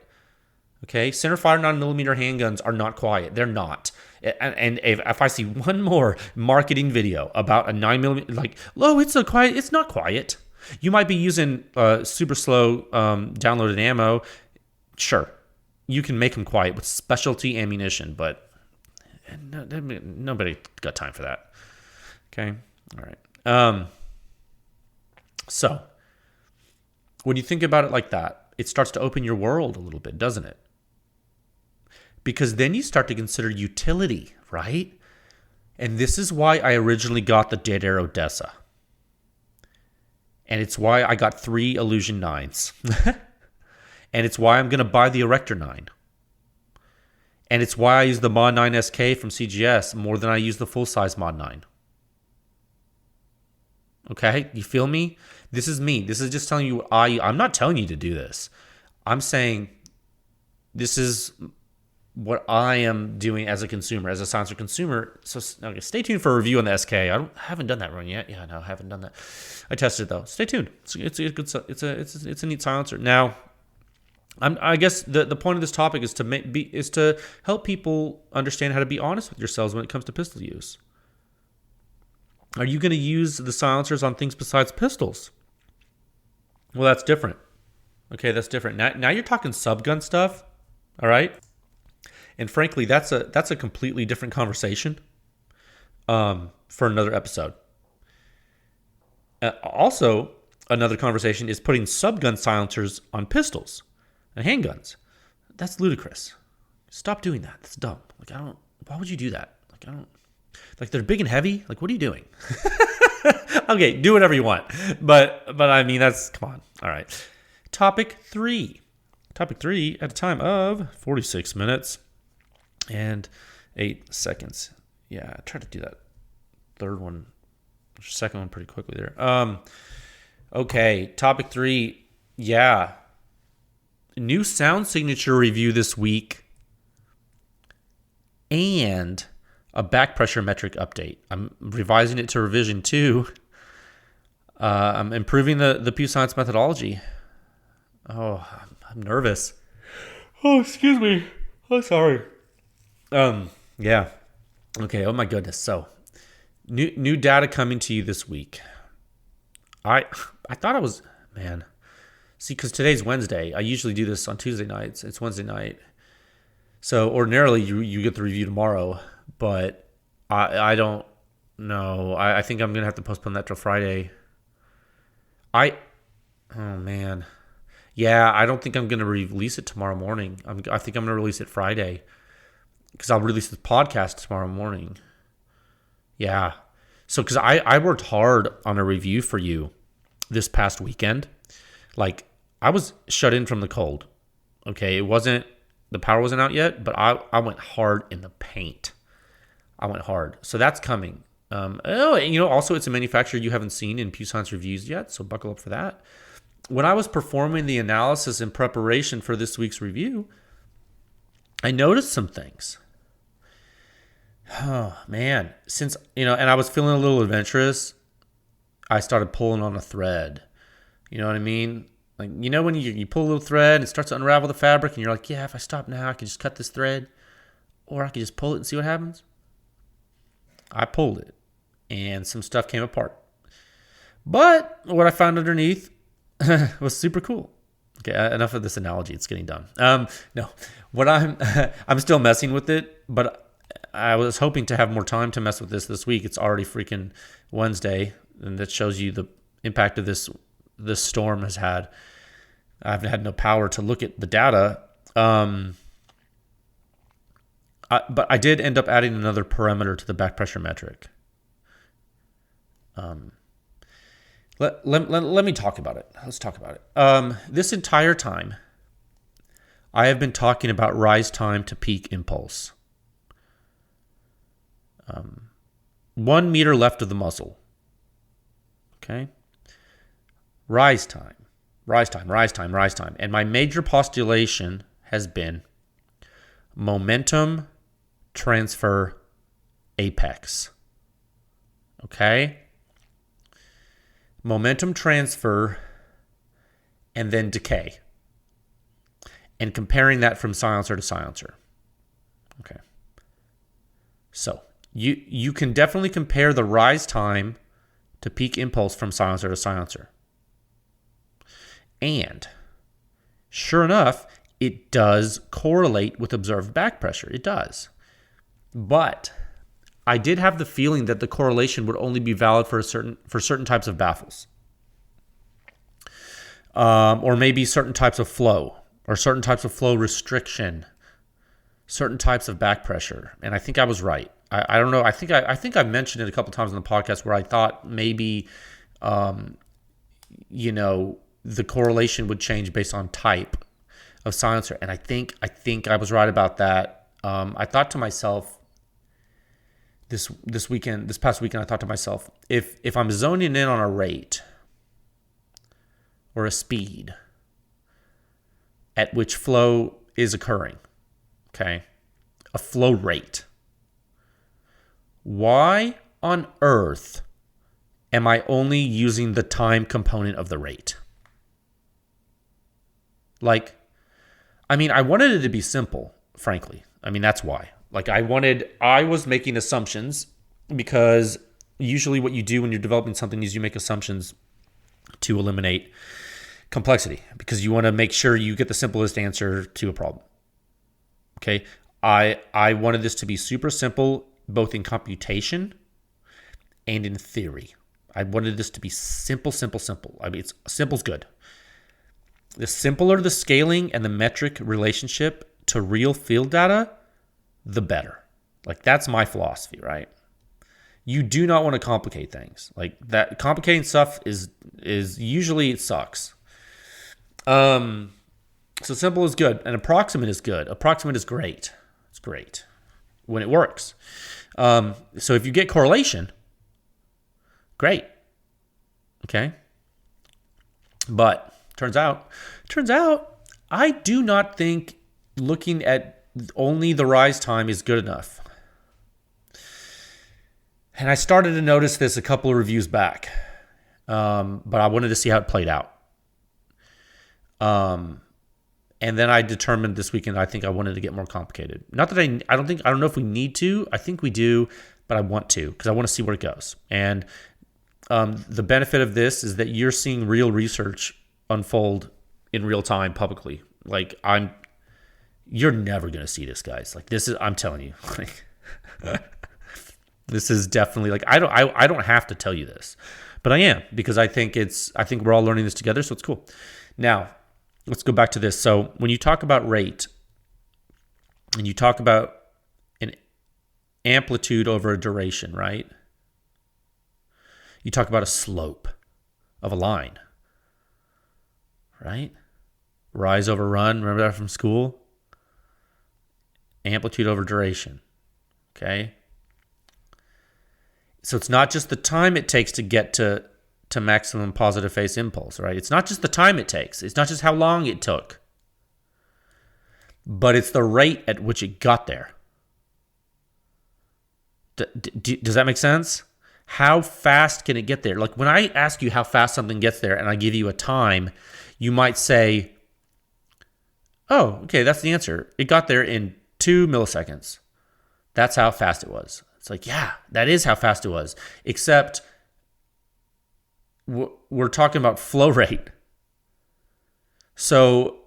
Okay? Centerfire 9mm handguns are not quiet. They're not. And if I see one more marketing video about a 9mm, like, it's not quiet. You might be using super slow downloaded ammo. Sure. You can make them quiet with specialty ammunition, but nobody got time for that. Okay? All right. So, when you think about it like that, it starts to open your world a little bit, doesn't it? Because then you start to consider utility, right? And this is why I originally got the Dead Arrow Dessa. And it's why I got 3 Illusion 9s. And it's why I'm going to buy the Erector 9. And it's why I use the Mod 9 SK from CGS more than I use the full-size Mod 9. Okay, you feel me? This is me. This is just telling you I'm not telling you to do this. I'm saying this is what I am doing as a consumer, as a silencer consumer. So okay, stay tuned for a review on the SK. Haven't done that run yet. Yeah, no, I haven't done that. I tested it though. Stay tuned. It's a good. It's a neat silencer. Now, I guess the point of this topic is to help people understand how to be honest with yourselves when it comes to pistol use. Are you going to use the silencers on things besides pistols? Well, that's different. Okay, that's different. Now you're talking subgun stuff. All right. And frankly, that's a completely different conversation for another episode. Also, another conversation is putting subgun silencers on pistols and handguns. That's ludicrous. Stop doing that. That's dumb. Why would you do that? They're big and heavy. What are you doing? Okay, do whatever you want. But I mean, come on. All right. Topic 3 at a time of 46 minutes. And 8 seconds. Yeah, I tried to do that second one pretty quickly there. Okay, topic 3. Yeah. New sound signature review this week. And a back pressure metric update. I'm revising it to revision 2. I'm improving the Pew Science methodology. Oh, I'm nervous. Oh, excuse me. Oh, sorry. Yeah. Okay. Oh my goodness. So, new data coming to you this week. I thought I was, man. See, because today's Wednesday. I usually do this on Tuesday nights. It's Wednesday night. So ordinarily you get the review tomorrow, but I don't know. I think I'm gonna have to postpone that till Friday. Oh man. Yeah, I don't think I'm gonna release it tomorrow morning. I think I'm gonna release it Friday. Because I'll release the podcast tomorrow morning. Yeah. So, because I worked hard on a review for you this past weekend. I was shut in from the cold. Okay. The power wasn't out yet, but I went hard in the paint. I went hard. So that's coming. Also it's a manufacturer you haven't seen in Pew Science reviews yet. So buckle up for that. When I was performing the analysis in preparation for this week's review, I noticed some things. Oh, man. And I was feeling a little adventurous, I started pulling on a thread. You know what I mean? When you pull a little thread and it starts to unravel the fabric and you're like, yeah, if I stop now, I can just cut this thread. Or I can just pull it and see what happens. I pulled it and some stuff came apart. But what I found underneath was super cool. Okay, enough of this analogy. It's getting done. No, what I'm still messing with it, but I was hoping to have more time to mess with this week. It's already freaking Wednesday, and that shows you the impact of this storm has had. I haven't had no power to look at the data. But I did end up adding another parameter to the back pressure metric. Let me talk about it. Let's talk about it. This entire time, I have been talking about rise time to peak impulse. 1 meter left of the muzzle. Okay? Rise time. And my major postulation has been momentum transfer apex. Okay? Momentum transfer and then decay. And comparing that from silencer to silencer. Okay. So, you can definitely compare the rise time to peak impulse from silencer to silencer. And sure enough, it does correlate with observed back pressure. It does. But I did have the feeling that the correlation would only be valid for certain types of baffles. Or maybe certain types of flow, or certain types of flow restriction, certain types of back pressure. And I think I was right. I don't know. I think I've mentioned it a couple times in the podcast where I thought maybe, the correlation would change based on type of silencer. And I think I was right about that. I thought to myself, this past weekend, I thought to myself, if I'm zoning in on a rate or a speed at which flow is occurring, okay, a flow rate, why on earth am I only using the time component of the rate? Like, I mean, I wanted it to be simple, frankly. I mean, that's why. Like, I was making assumptions, because usually what you do when you're developing something is you make assumptions to eliminate complexity, because you want to make sure you get the simplest answer to a problem. Okay. I wanted this to be super simple, both in computation and in theory. I wanted this to be simple. I mean, simple's good. The simpler the scaling and the metric relationship to real field data, the better. Like, that's my philosophy, right? You do not want to complicate things. Like, that complicating stuff is usually, it sucks. So simple is good, and approximate is good. Approximate is great. It's great when it works. So if you get correlation, great. Okay. But turns out, I do not think looking at only the rise time is good enough. And I started to notice this a couple of reviews back, but I wanted to see how it played out. And then I determined this weekend, I think I wanted to get more complicated. Not that I don't know if we need to. I think we do, but I want to, because I want to see where it goes. And the benefit of this is that you're seeing real research unfold in real time publicly. Like, you're never going to see this, guys. Like, I'm telling you, like, this is definitely, like, I don't have to tell you this, but I am, because I think we're all learning this together. So it's cool. Now, let's go back to this. So when you talk about rate and you talk about an amplitude over a duration, right? You talk about a slope of a line, right? Rise over run. Remember that from school? Amplitude over duration. Okay. So it's not just the time it takes to get to maximum positive phase impulse, right? It's not just the time it takes. It's not just how long it took, but it's the rate at which it got there. Does that make sense? How fast can it get there? Like, when I ask you how fast something gets there and I give you a time, you might say, oh, okay, that's the answer. It got there in 2 milliseconds. That's how fast it was. It's like, yeah, that is how fast it was. Except we're talking about flow rate. So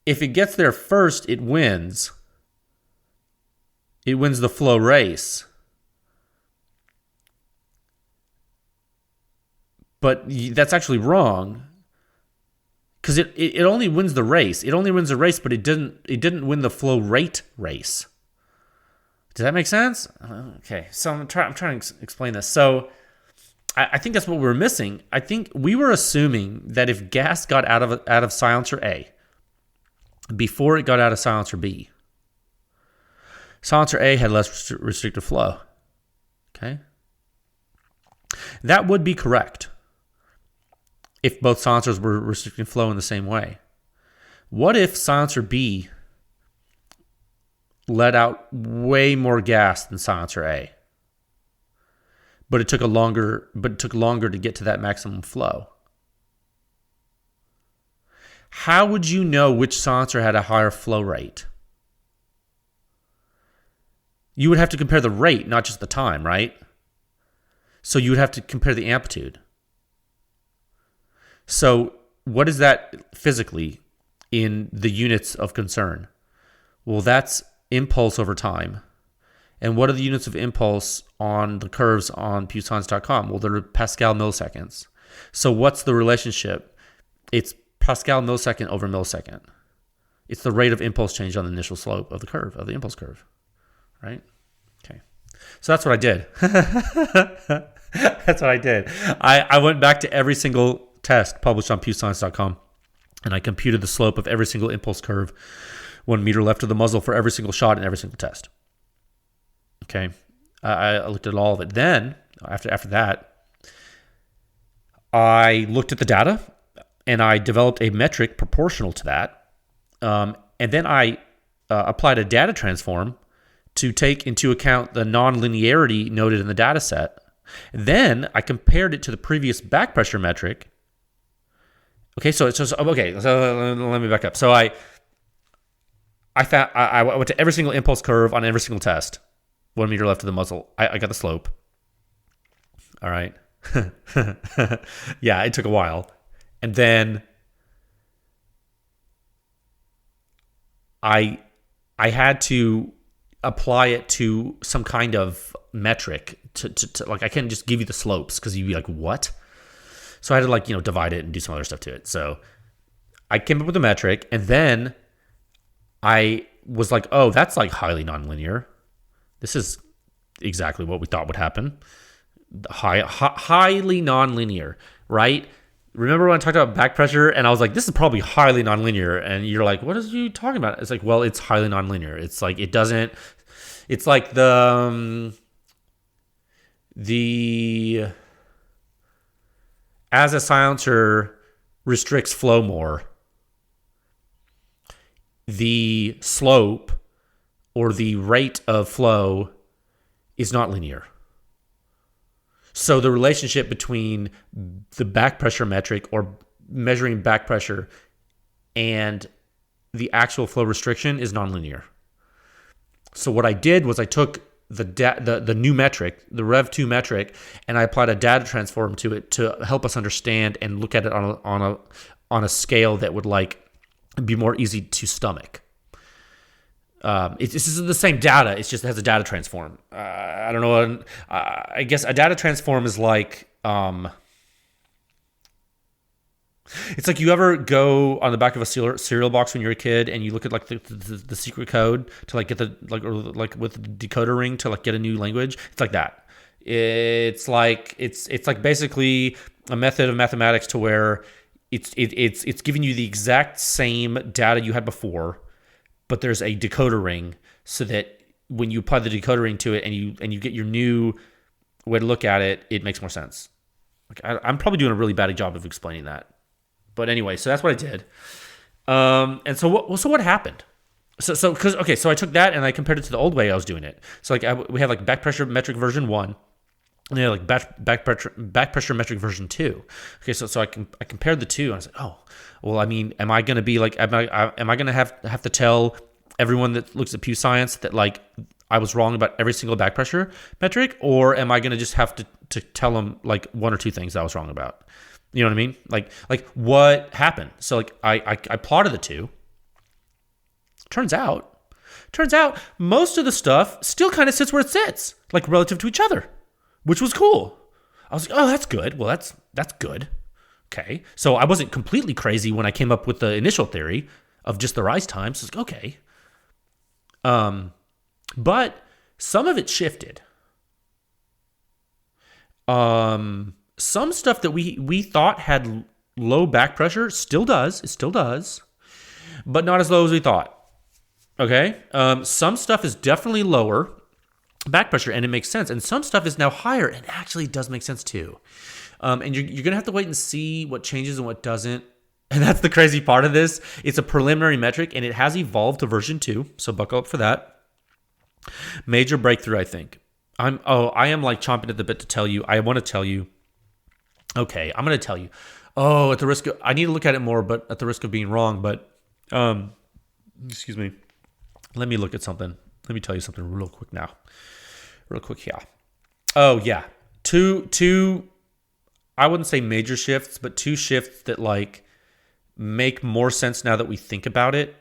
if it gets there first, it wins. It wins the flow race. But that's actually wrong, because it only wins the race. It only wins the race, but it didn't win the flow rate race. Does that make sense? Okay, so I'm trying to explain this. So I think that's what we were missing. I think we were assuming that if gas got out of silencer A before it got out of silencer B, silencer A had less restricted flow. Okay, that would be correct if both silencers were restricting flow in the same way. What if silencer B let out way more gas than silencer A, but it took longer to get to that maximum flow? How would you know which silencer had a higher flow rate? You would have to compare the rate, not just the time, right? So you would have to compare the amplitude. So what is that physically in the units of concern? Well, that's impulse over time. And what are the units of impulse on the curves on pewscience.com? Well, they're Pascal milliseconds. So what's the relationship? It's Pascal millisecond over millisecond. It's the rate of impulse change on the initial slope of the curve, of the impulse curve, right? Okay. So that's what I did. That's what I did. I went back to every single test published on pewscience.com, and I computed the slope of every single impulse curve 1 meter left of the muzzle for every single shot in every single test. Okay. I looked at all of it. Then, after that, I looked at the data and I developed a metric proportional to that. And then I applied a data transform to take into account the nonlinearity noted in the data set. Then I compared it to the previous back pressure metric. Okay, so let me back up. So I went to every single impulse curve on every single test. 1 meter left of the muzzle. I got the slope. All right. Yeah, it took a while. And then I had to apply it to some kind of metric to like, I can't just give you the slopes because you'd be like, what? So I had to divide it and do some other stuff to it. So I came up with a metric, and then I was like, oh, that's like highly nonlinear. This is exactly what we thought would happen. Highly nonlinear, right? Remember when I talked about back pressure and I was like, this is probably highly nonlinear. And you're like, what are you talking about? It's like, well, it's highly nonlinear. It's like, it's like as a silencer restricts flow more, the slope or the rate of flow is not linear. So the relationship between the back pressure metric or measuring back pressure and the actual flow restriction is nonlinear. So what I did was I took the new metric, the Rev2 metric, and I applied a data transform to it to help us understand and look at it on a scale that would be more easy to stomach. This is the same data. It's just it has a data transform. I don't know. I guess a data transform is like, it's like you ever go on the back of a cereal box when you're a kid and you look at the secret code to get the with the decoder ring to get a new language. It's like that. It's like basically a method of mathematics to where it's giving you the exact same data you had before, but there's a decoder ring so that when you apply the decoder ring to it and you get your new way to look at it, it makes more sense. I'm probably doing a really bad job of explaining that. But anyway, so that's what I did. And so what happened? So I took that and I compared it to the old way I was doing it. So we have back pressure metric version 1. And then back pressure metric version 2. Okay, so I compared the two, and I was like, oh, well, I mean, am I going to be am I going to have to tell everyone that looks at Pew Science that I was wrong about every single back pressure metric, or am I going to just have to tell them one or two things that I was wrong about? You know what I mean? Like what happened? So I plotted the two. Turns out most of the stuff still kind of sits where it sits, relative to each other, which was cool. I was like, oh, that's good. Well, that's good. Okay. So I wasn't completely crazy when I came up with the initial theory of just the rise time. So it's like, okay. But some of it shifted. Some stuff that we thought had low back pressure still does. It still does. But not as low as we thought. Okay. Some stuff is definitely lower back pressure, and it makes sense. And some stuff is now higher, and actually does make sense too. And you're going to have to wait and see what changes and what doesn't. And that's the crazy part of this. It's a preliminary metric, and it has evolved to version 2, so buckle up for that. Major breakthrough, I think. I am chomping at the bit to tell you. I want to tell you. Okay, I'm going to tell you. Oh, at the risk of, I need to look at it more, but at the risk of being wrong. But, excuse me. Let me look at something. Let me tell you something real quick now. Real quick here. Oh, yeah. Two, I wouldn't say major shifts, but two shifts that make more sense now that we think about it.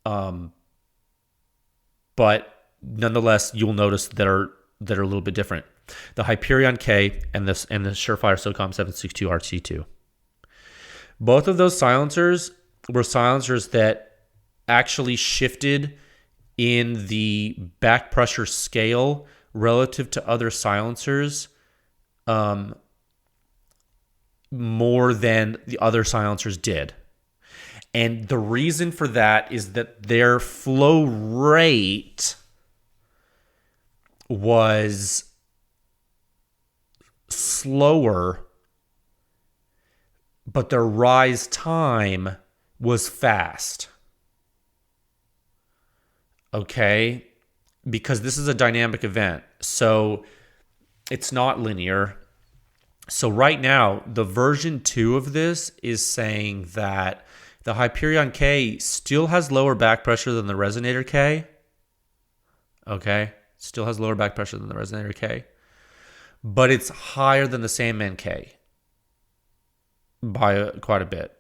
But nonetheless, you'll notice that are a little bit different. The Hyperion K and the Surefire SOCOM 762 RT2. Both of those silencers were silencers that actually shifted in the back pressure scale relative to other silencers more than the other silencers did. And the reason for that is that their flow rate was slower, but their rise time was fast. Okay? Because this is a dynamic event. So it's not linear. So right now, the version 2 of this is saying that the Hyperion K still has lower back pressure than the Resonator K. Okay? Still has lower back pressure than the Resonator K. But it's higher than the Sandman K by quite a bit.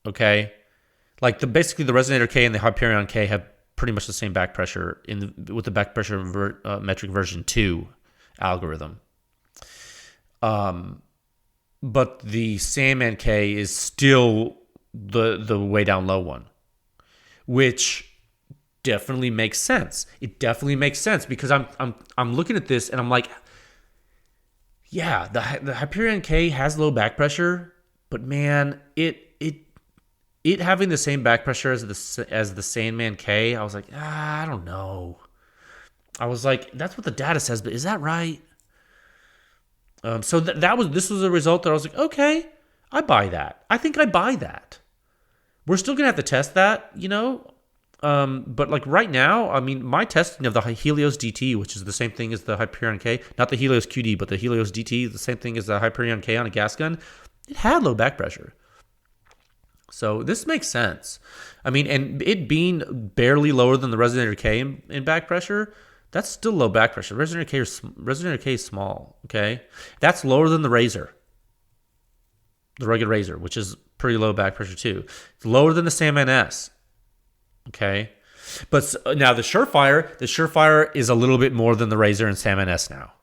Okay? Like basically the Resonator K and the Hyperion K have pretty much the same back pressure with the back pressure metric version 2 algorithm. But the Sandman K is still the way down low one, which definitely makes sense. It definitely makes sense because I'm looking at this and I'm like, yeah, the Hyperion K has low back pressure, but man, it having the same back pressure as the Sandman K, I was like, I don't know. I was like, that's what the data says, but is that right? So this was a result that I was like, okay, I buy that. I think I buy that. We're still gonna have to test that, but like right now, I mean, my testing of the Helios DT, which is the same thing as the Hyperion K, not the Helios QD, but the Helios DT, the same thing as the Hyperion K on a gas gun, it had low back pressure. So this makes sense. I mean, and it being barely lower than the Resonator K in back pressure, that's still low back pressure. Resonator K is small, okay? That's lower than the Razor, the rugged Razor, which is pretty low back pressure too. It's lower than the Sandman S, okay? But now the Surefire is a little bit more than the Razor and Sandman S now.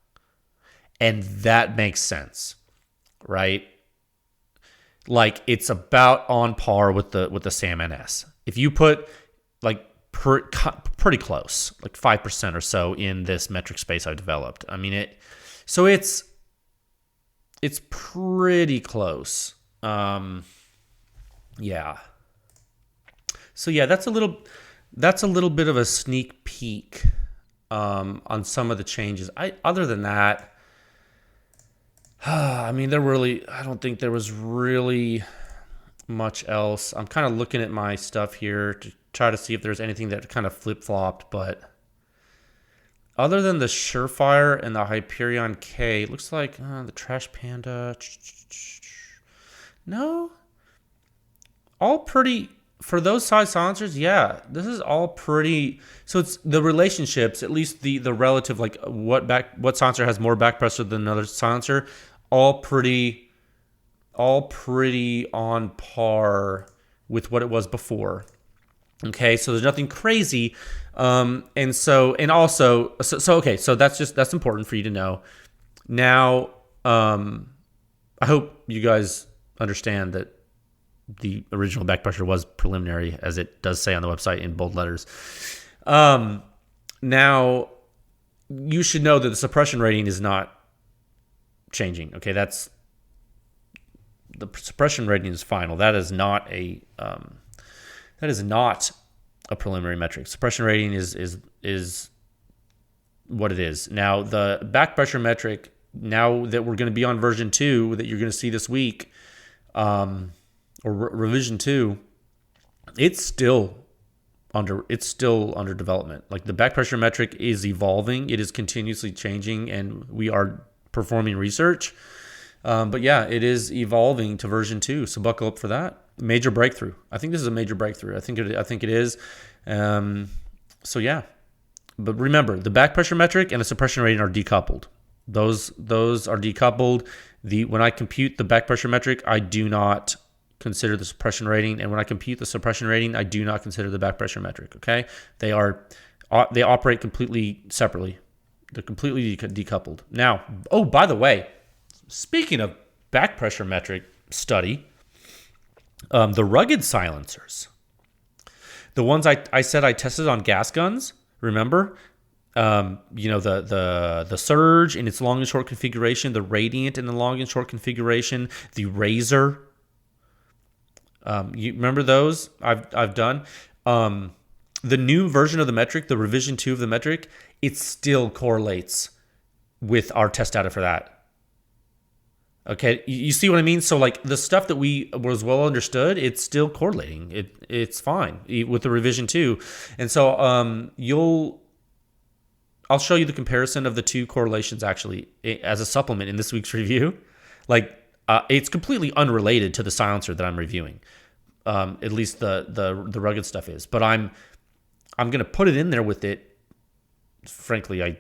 And that makes sense, right? Like it's about on par with the Sandman S. If you put like pretty close, like 5% or so in this metric space I developed. I mean it's pretty close. Yeah. So yeah, that's a little bit of a sneak peek on some of the changes. Other than that, I mean, I don't think there was really much else. I'm kind of looking at my stuff here to try to see if there's anything that kind of flip-flopped, but other than the Surefire and the Hyperion K, it looks like the Trash Panda. No. All pretty, for those size silencers, yeah, this is all pretty. So it's the relationships, at least the relative, like what silencer has more back pressure than another silencer, all pretty on par with what it was before. Okay, so there's nothing crazy, so that's important for you to know. Now, I hope you guys understand that the original back pressure was preliminary, as it does say on the website in bold letters. Now, you should know that the suppression rating is not changing. Okay, the suppression rating is final. That is not a preliminary metric. Suppression rating is what it is. Now, the back pressure metric, now that we're going to be on version 2 that you're going to see this week, or revision 2, it's still under development. Like the back pressure metric is evolving. It is continuously changing, and we are performing research. But yeah, it is evolving to version 2. So buckle up for that. Major breakthrough. I think this is a major breakthrough. I think it is. So yeah. But remember, the back pressure metric and the suppression rating are decoupled. Those are decoupled. When I compute the back pressure metric, I do not consider the suppression rating, and when I compute the suppression rating, I do not consider the back pressure metric. Okay, they operate completely separately. They're completely decoupled. Now, by the way, speaking of back pressure metric study, the rugged silencers, the ones I said I tested on gas guns, remember? The Surge in its long and short configuration, the Radiant in the long and short configuration, the Razor. You remember those I've done? the new version of the metric, the revision 2 of the metric, it still correlates with our test data for that. Okay, you see what I mean? So like the stuff that was well understood, it's still correlating. It's fine with the revision 2. And so I'll show you the comparison of the two correlations actually as a supplement in this week's review. Like it's completely unrelated to the silencer that I'm reviewing. At least the rugged stuff is. But I'm going to put it in there with it. Frankly, I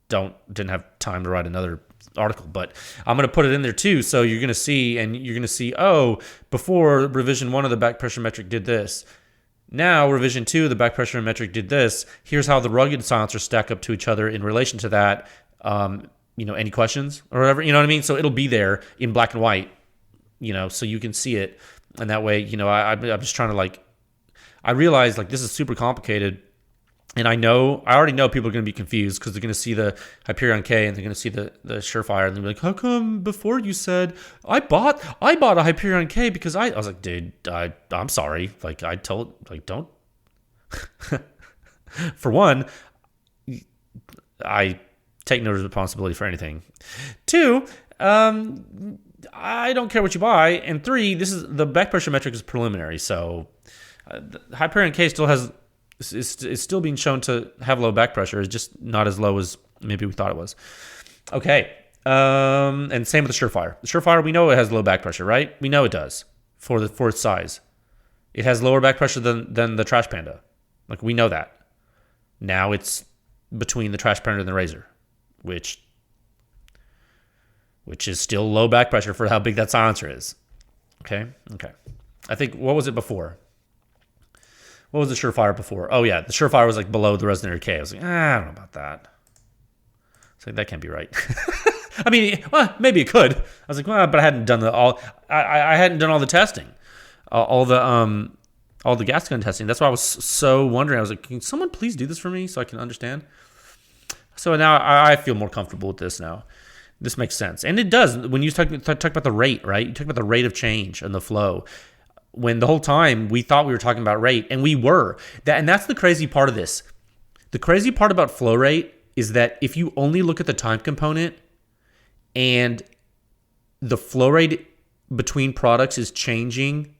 didn't have time to write another article, but I'm going to put it in there too. So you're going to see, oh, before revision 1 of the back pressure metric did this. Now revision 2 of the back pressure metric did this. Here's how the rugged silencers stack up to each other in relation to that. Any questions or whatever, you know what I mean? So it'll be there in black and white, so you can see it. And that way, I'm just trying to I realize this is super complicated. And I already know people are going to be confused because they're going to see the Hyperion K and they're going to see the Surefire and they're like, how come before you said I bought a Hyperion K because I was like, dude, I'm sorry. I told, don't. For one, I take no responsibility for anything. 2, I don't care what you buy. And 3, the back pressure metric is preliminary. So the Hyperion K still has. It's still being shown to have low back pressure. It's just not as low as maybe we thought it was. Okay. And same with the Surefire. The Surefire, we know it has low back pressure, right? We know it does for its size. It has lower back pressure than the Trash Panda. We know that. Now it's between the Trash Panda and the Razor, which is still low back pressure for how big that silencer is. Okay. I think, what was it before? What was the Surefire before? Oh, yeah. The Surefire was below the Resonator K. I was like, I don't know about that. It's that can't be right. I mean, maybe it could. I was like, but I hadn't done I hadn't done all the testing. All the gas gun testing. That's why I was so wondering. I was like, can someone please do this for me so I can understand? So now I feel more comfortable with this now. This makes sense. And it does. When you talk about the rate, right? You talk about the rate of change and the flow. When the whole time we thought we were talking about rate, and we were. And that's the crazy part of this. The crazy part about flow rate is that if you only look at the time component and the flow rate between products is changing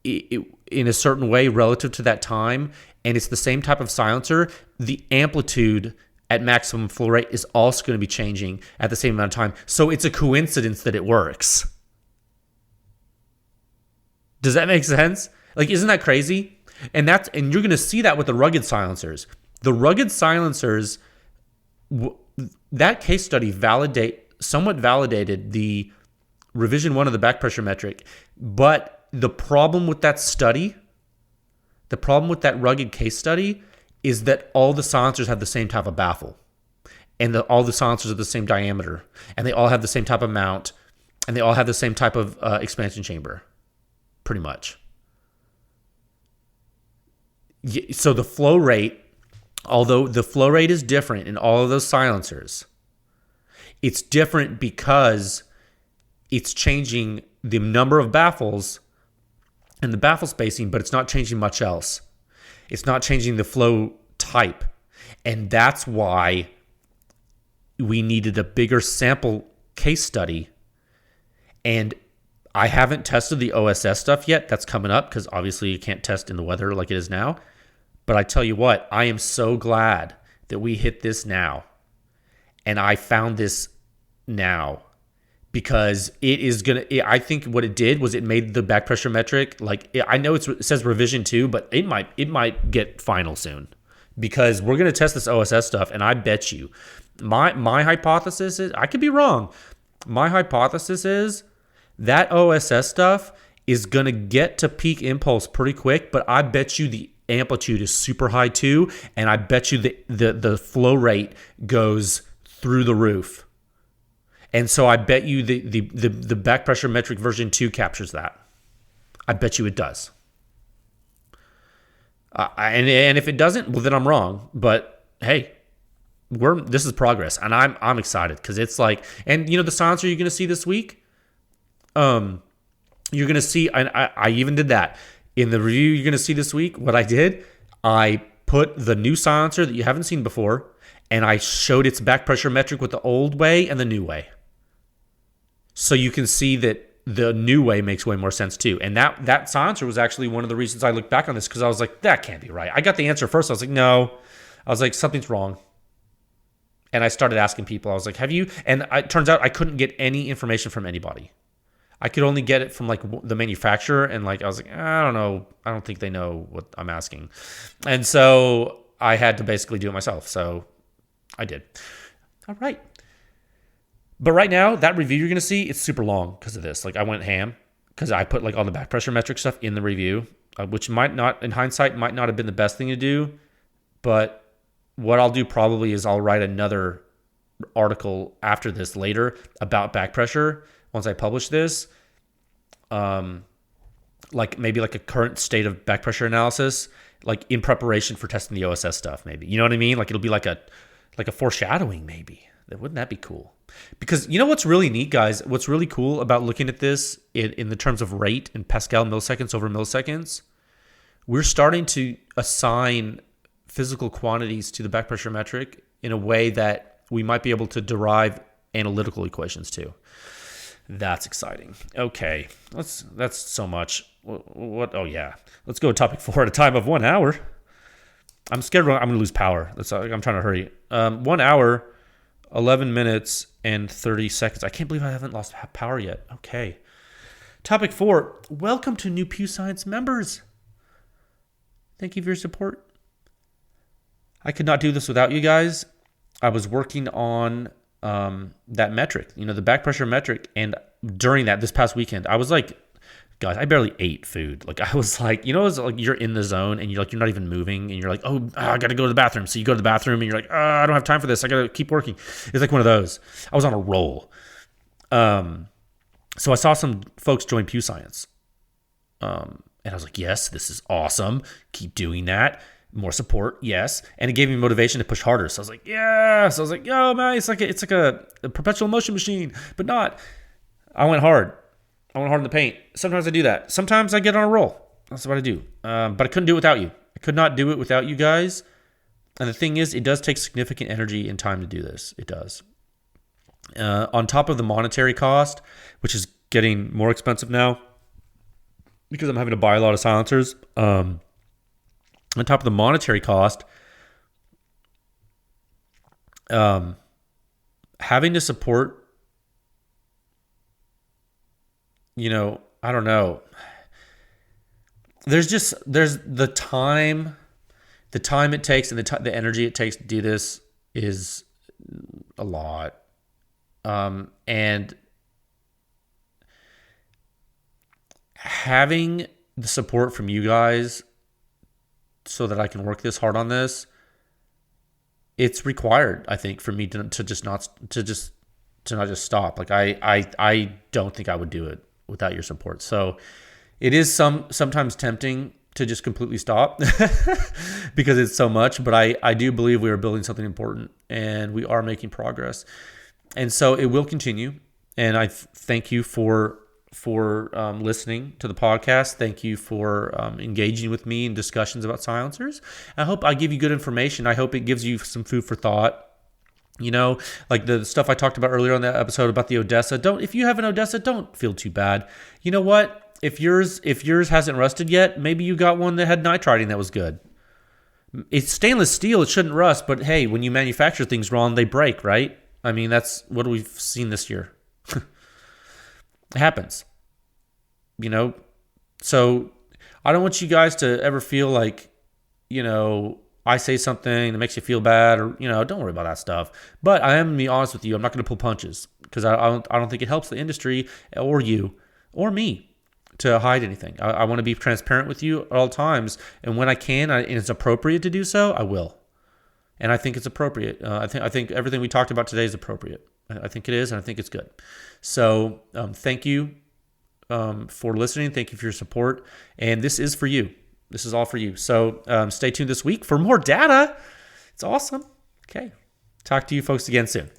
in a certain way relative to that time, and it's the same type of silencer, the amplitude at maximum flow rate is also going to be changing at the same amount of time. So it's a coincidence that it works. Does that make sense? Isn't that crazy? And you're going to see that with the rugged silencers. The rugged silencers, that case study somewhat validated the revision 1 of the back pressure metric. But the problem with that study, the problem with that rugged case study is that all the silencers have the same type of baffle. And all the silencers are the same diameter. And they all have the same type of mount. And they all have the same type of expansion chamber. Pretty much. So the flow rate, although the flow rate is different in all of those silencers, it's different because it's changing the number of baffles and the baffle spacing, but it's not changing much else. It's not changing the flow type. And that's why we needed a bigger sample case study. And I haven't tested the OSS stuff yet. That's coming up because obviously you can't test in the weather like it is now. But I tell you what, I am so glad that we hit this now. And I found this now because I think what it did was it made the back pressure metric, I know it says revision 2, but it might get final soon because we're going to test this OSS stuff. And I bet you my hypothesis is, I could be wrong. My hypothesis is, that OSS stuff is going to get to peak impulse pretty quick, but I bet you the amplitude is super high too, and I bet you the flow rate goes through the roof. And so I bet you the back pressure metric version 2 captures that. I bet you it does. And if it doesn't, well then I'm wrong. But hey, this is progress, and I'm excited because it's and the silencer you're going to see this week. You're going to see, I even did that. In the review you're going to see this week, what I did, I put the new silencer that you haven't seen before, and I showed its back pressure metric with the old way and the new way. So you can see that the new way makes way more sense too. And that silencer was actually one of the reasons I looked back on this, because I was like, that can't be right. I got the answer first. I was like, no. I was like, something's wrong. And I started asking people. I was like, have you? And it turns out I couldn't get any information from anybody. I could only get it from like the manufacturer. And like, I was like, I don't know. I don't think they know what I'm asking. And so I had to basically do it myself. So I did. All right. But right now, that review you're going to see, it's super long because of this. Like, I went ham because I put like all the back pressure metric stuff in the review, which might not, in hindsight, might not have been the best thing to do. But what I'll do probably is I'll write another article after this later about back pressure once I publish this. Like maybe like a current state of back pressure analysis, like in preparation for testing the OSS stuff, maybe. You know what I mean? Like it'll be like a foreshadowing, maybe. Wouldn't that be cool? Because you know what's really neat, guys? What's really cool about looking at this in the terms of rate in Pascal milliseconds over milliseconds, we're starting to assign physical quantities to the back pressure metric in a way that we might be able to derive analytical equations too. That's exciting. Okay, that's so much. What? Oh yeah, let's go to topic 4 at a time of 1 hour. I'm scared I'm going to lose power. I'm trying to hurry. 1 hour, 11 minutes, and 30 seconds. I can't believe I haven't lost power yet. Okay. Topic 4. Welcome to new Pew Science members. Thank you for your support. I could not do this without you guys. I was working on that metric, the back pressure metric. And during this past weekend, I was like, guys, I barely ate food. Like I was like, it's like you're in the zone and you're not even moving and you're like, I got to go to the bathroom. So you go to the bathroom and you're like, I don't have time for this. I got to keep working. It's like one of those. I was on a roll. So I saw some folks join Pew Science. And I was like, yes, this is awesome. Keep doing that. More support, yes. And it gave me motivation to push harder. So I was like, yeah. So I was like, yo, man, it's like a perpetual motion machine, but not. I went hard in the paint. Sometimes I do that. Sometimes I get on a roll. That's what I do. But I couldn't do it without you. I could not do it without you guys. And the thing is, it does take significant energy and time to do this. It does. On top of the monetary cost, which is getting more expensive now because I'm having to buy a lot of silencers. On top of the monetary cost, having to support, I don't know. There's the time it takes and the energy it takes to do this is a lot. And having the support from you guys so that I can work this hard on this, it's required, I think, for me to not just stop. Like I don't think I would do it without your support. So it is sometimes tempting to just completely stop because it's so much, but I do believe we are building something important and we are making progress. And so it will continue. And I thank you for listening to the podcast. Thank you for engaging with me in discussions about silencers. I hope I give you good information. I hope it gives you some food for thought. Like the stuff I talked about earlier on that episode about the Odessa. If you have an Odessa, don't feel too bad. You know what? If yours hasn't rusted yet, maybe you got one that had nitriding that was good. It's stainless steel. It shouldn't rust. But hey, when you manufacture things wrong, they break, right? I mean, that's what we've seen this year. It happens, so I don't want you guys to ever feel like, I say something that makes you feel bad or, don't worry about that stuff. But I am going to be honest with you. I'm not going to pull punches because I don't think it helps the industry or you or me to hide anything. I want to be transparent with you at all times. And when I can, and it's appropriate to do so, I will. And I think it's appropriate. I think everything we talked about today is appropriate. I think it is, and I think it's good. So thank you for listening. Thank you for your support. And this is for you. This is all for you. So stay tuned this week for more data. It's awesome. Okay. Talk to you folks again soon.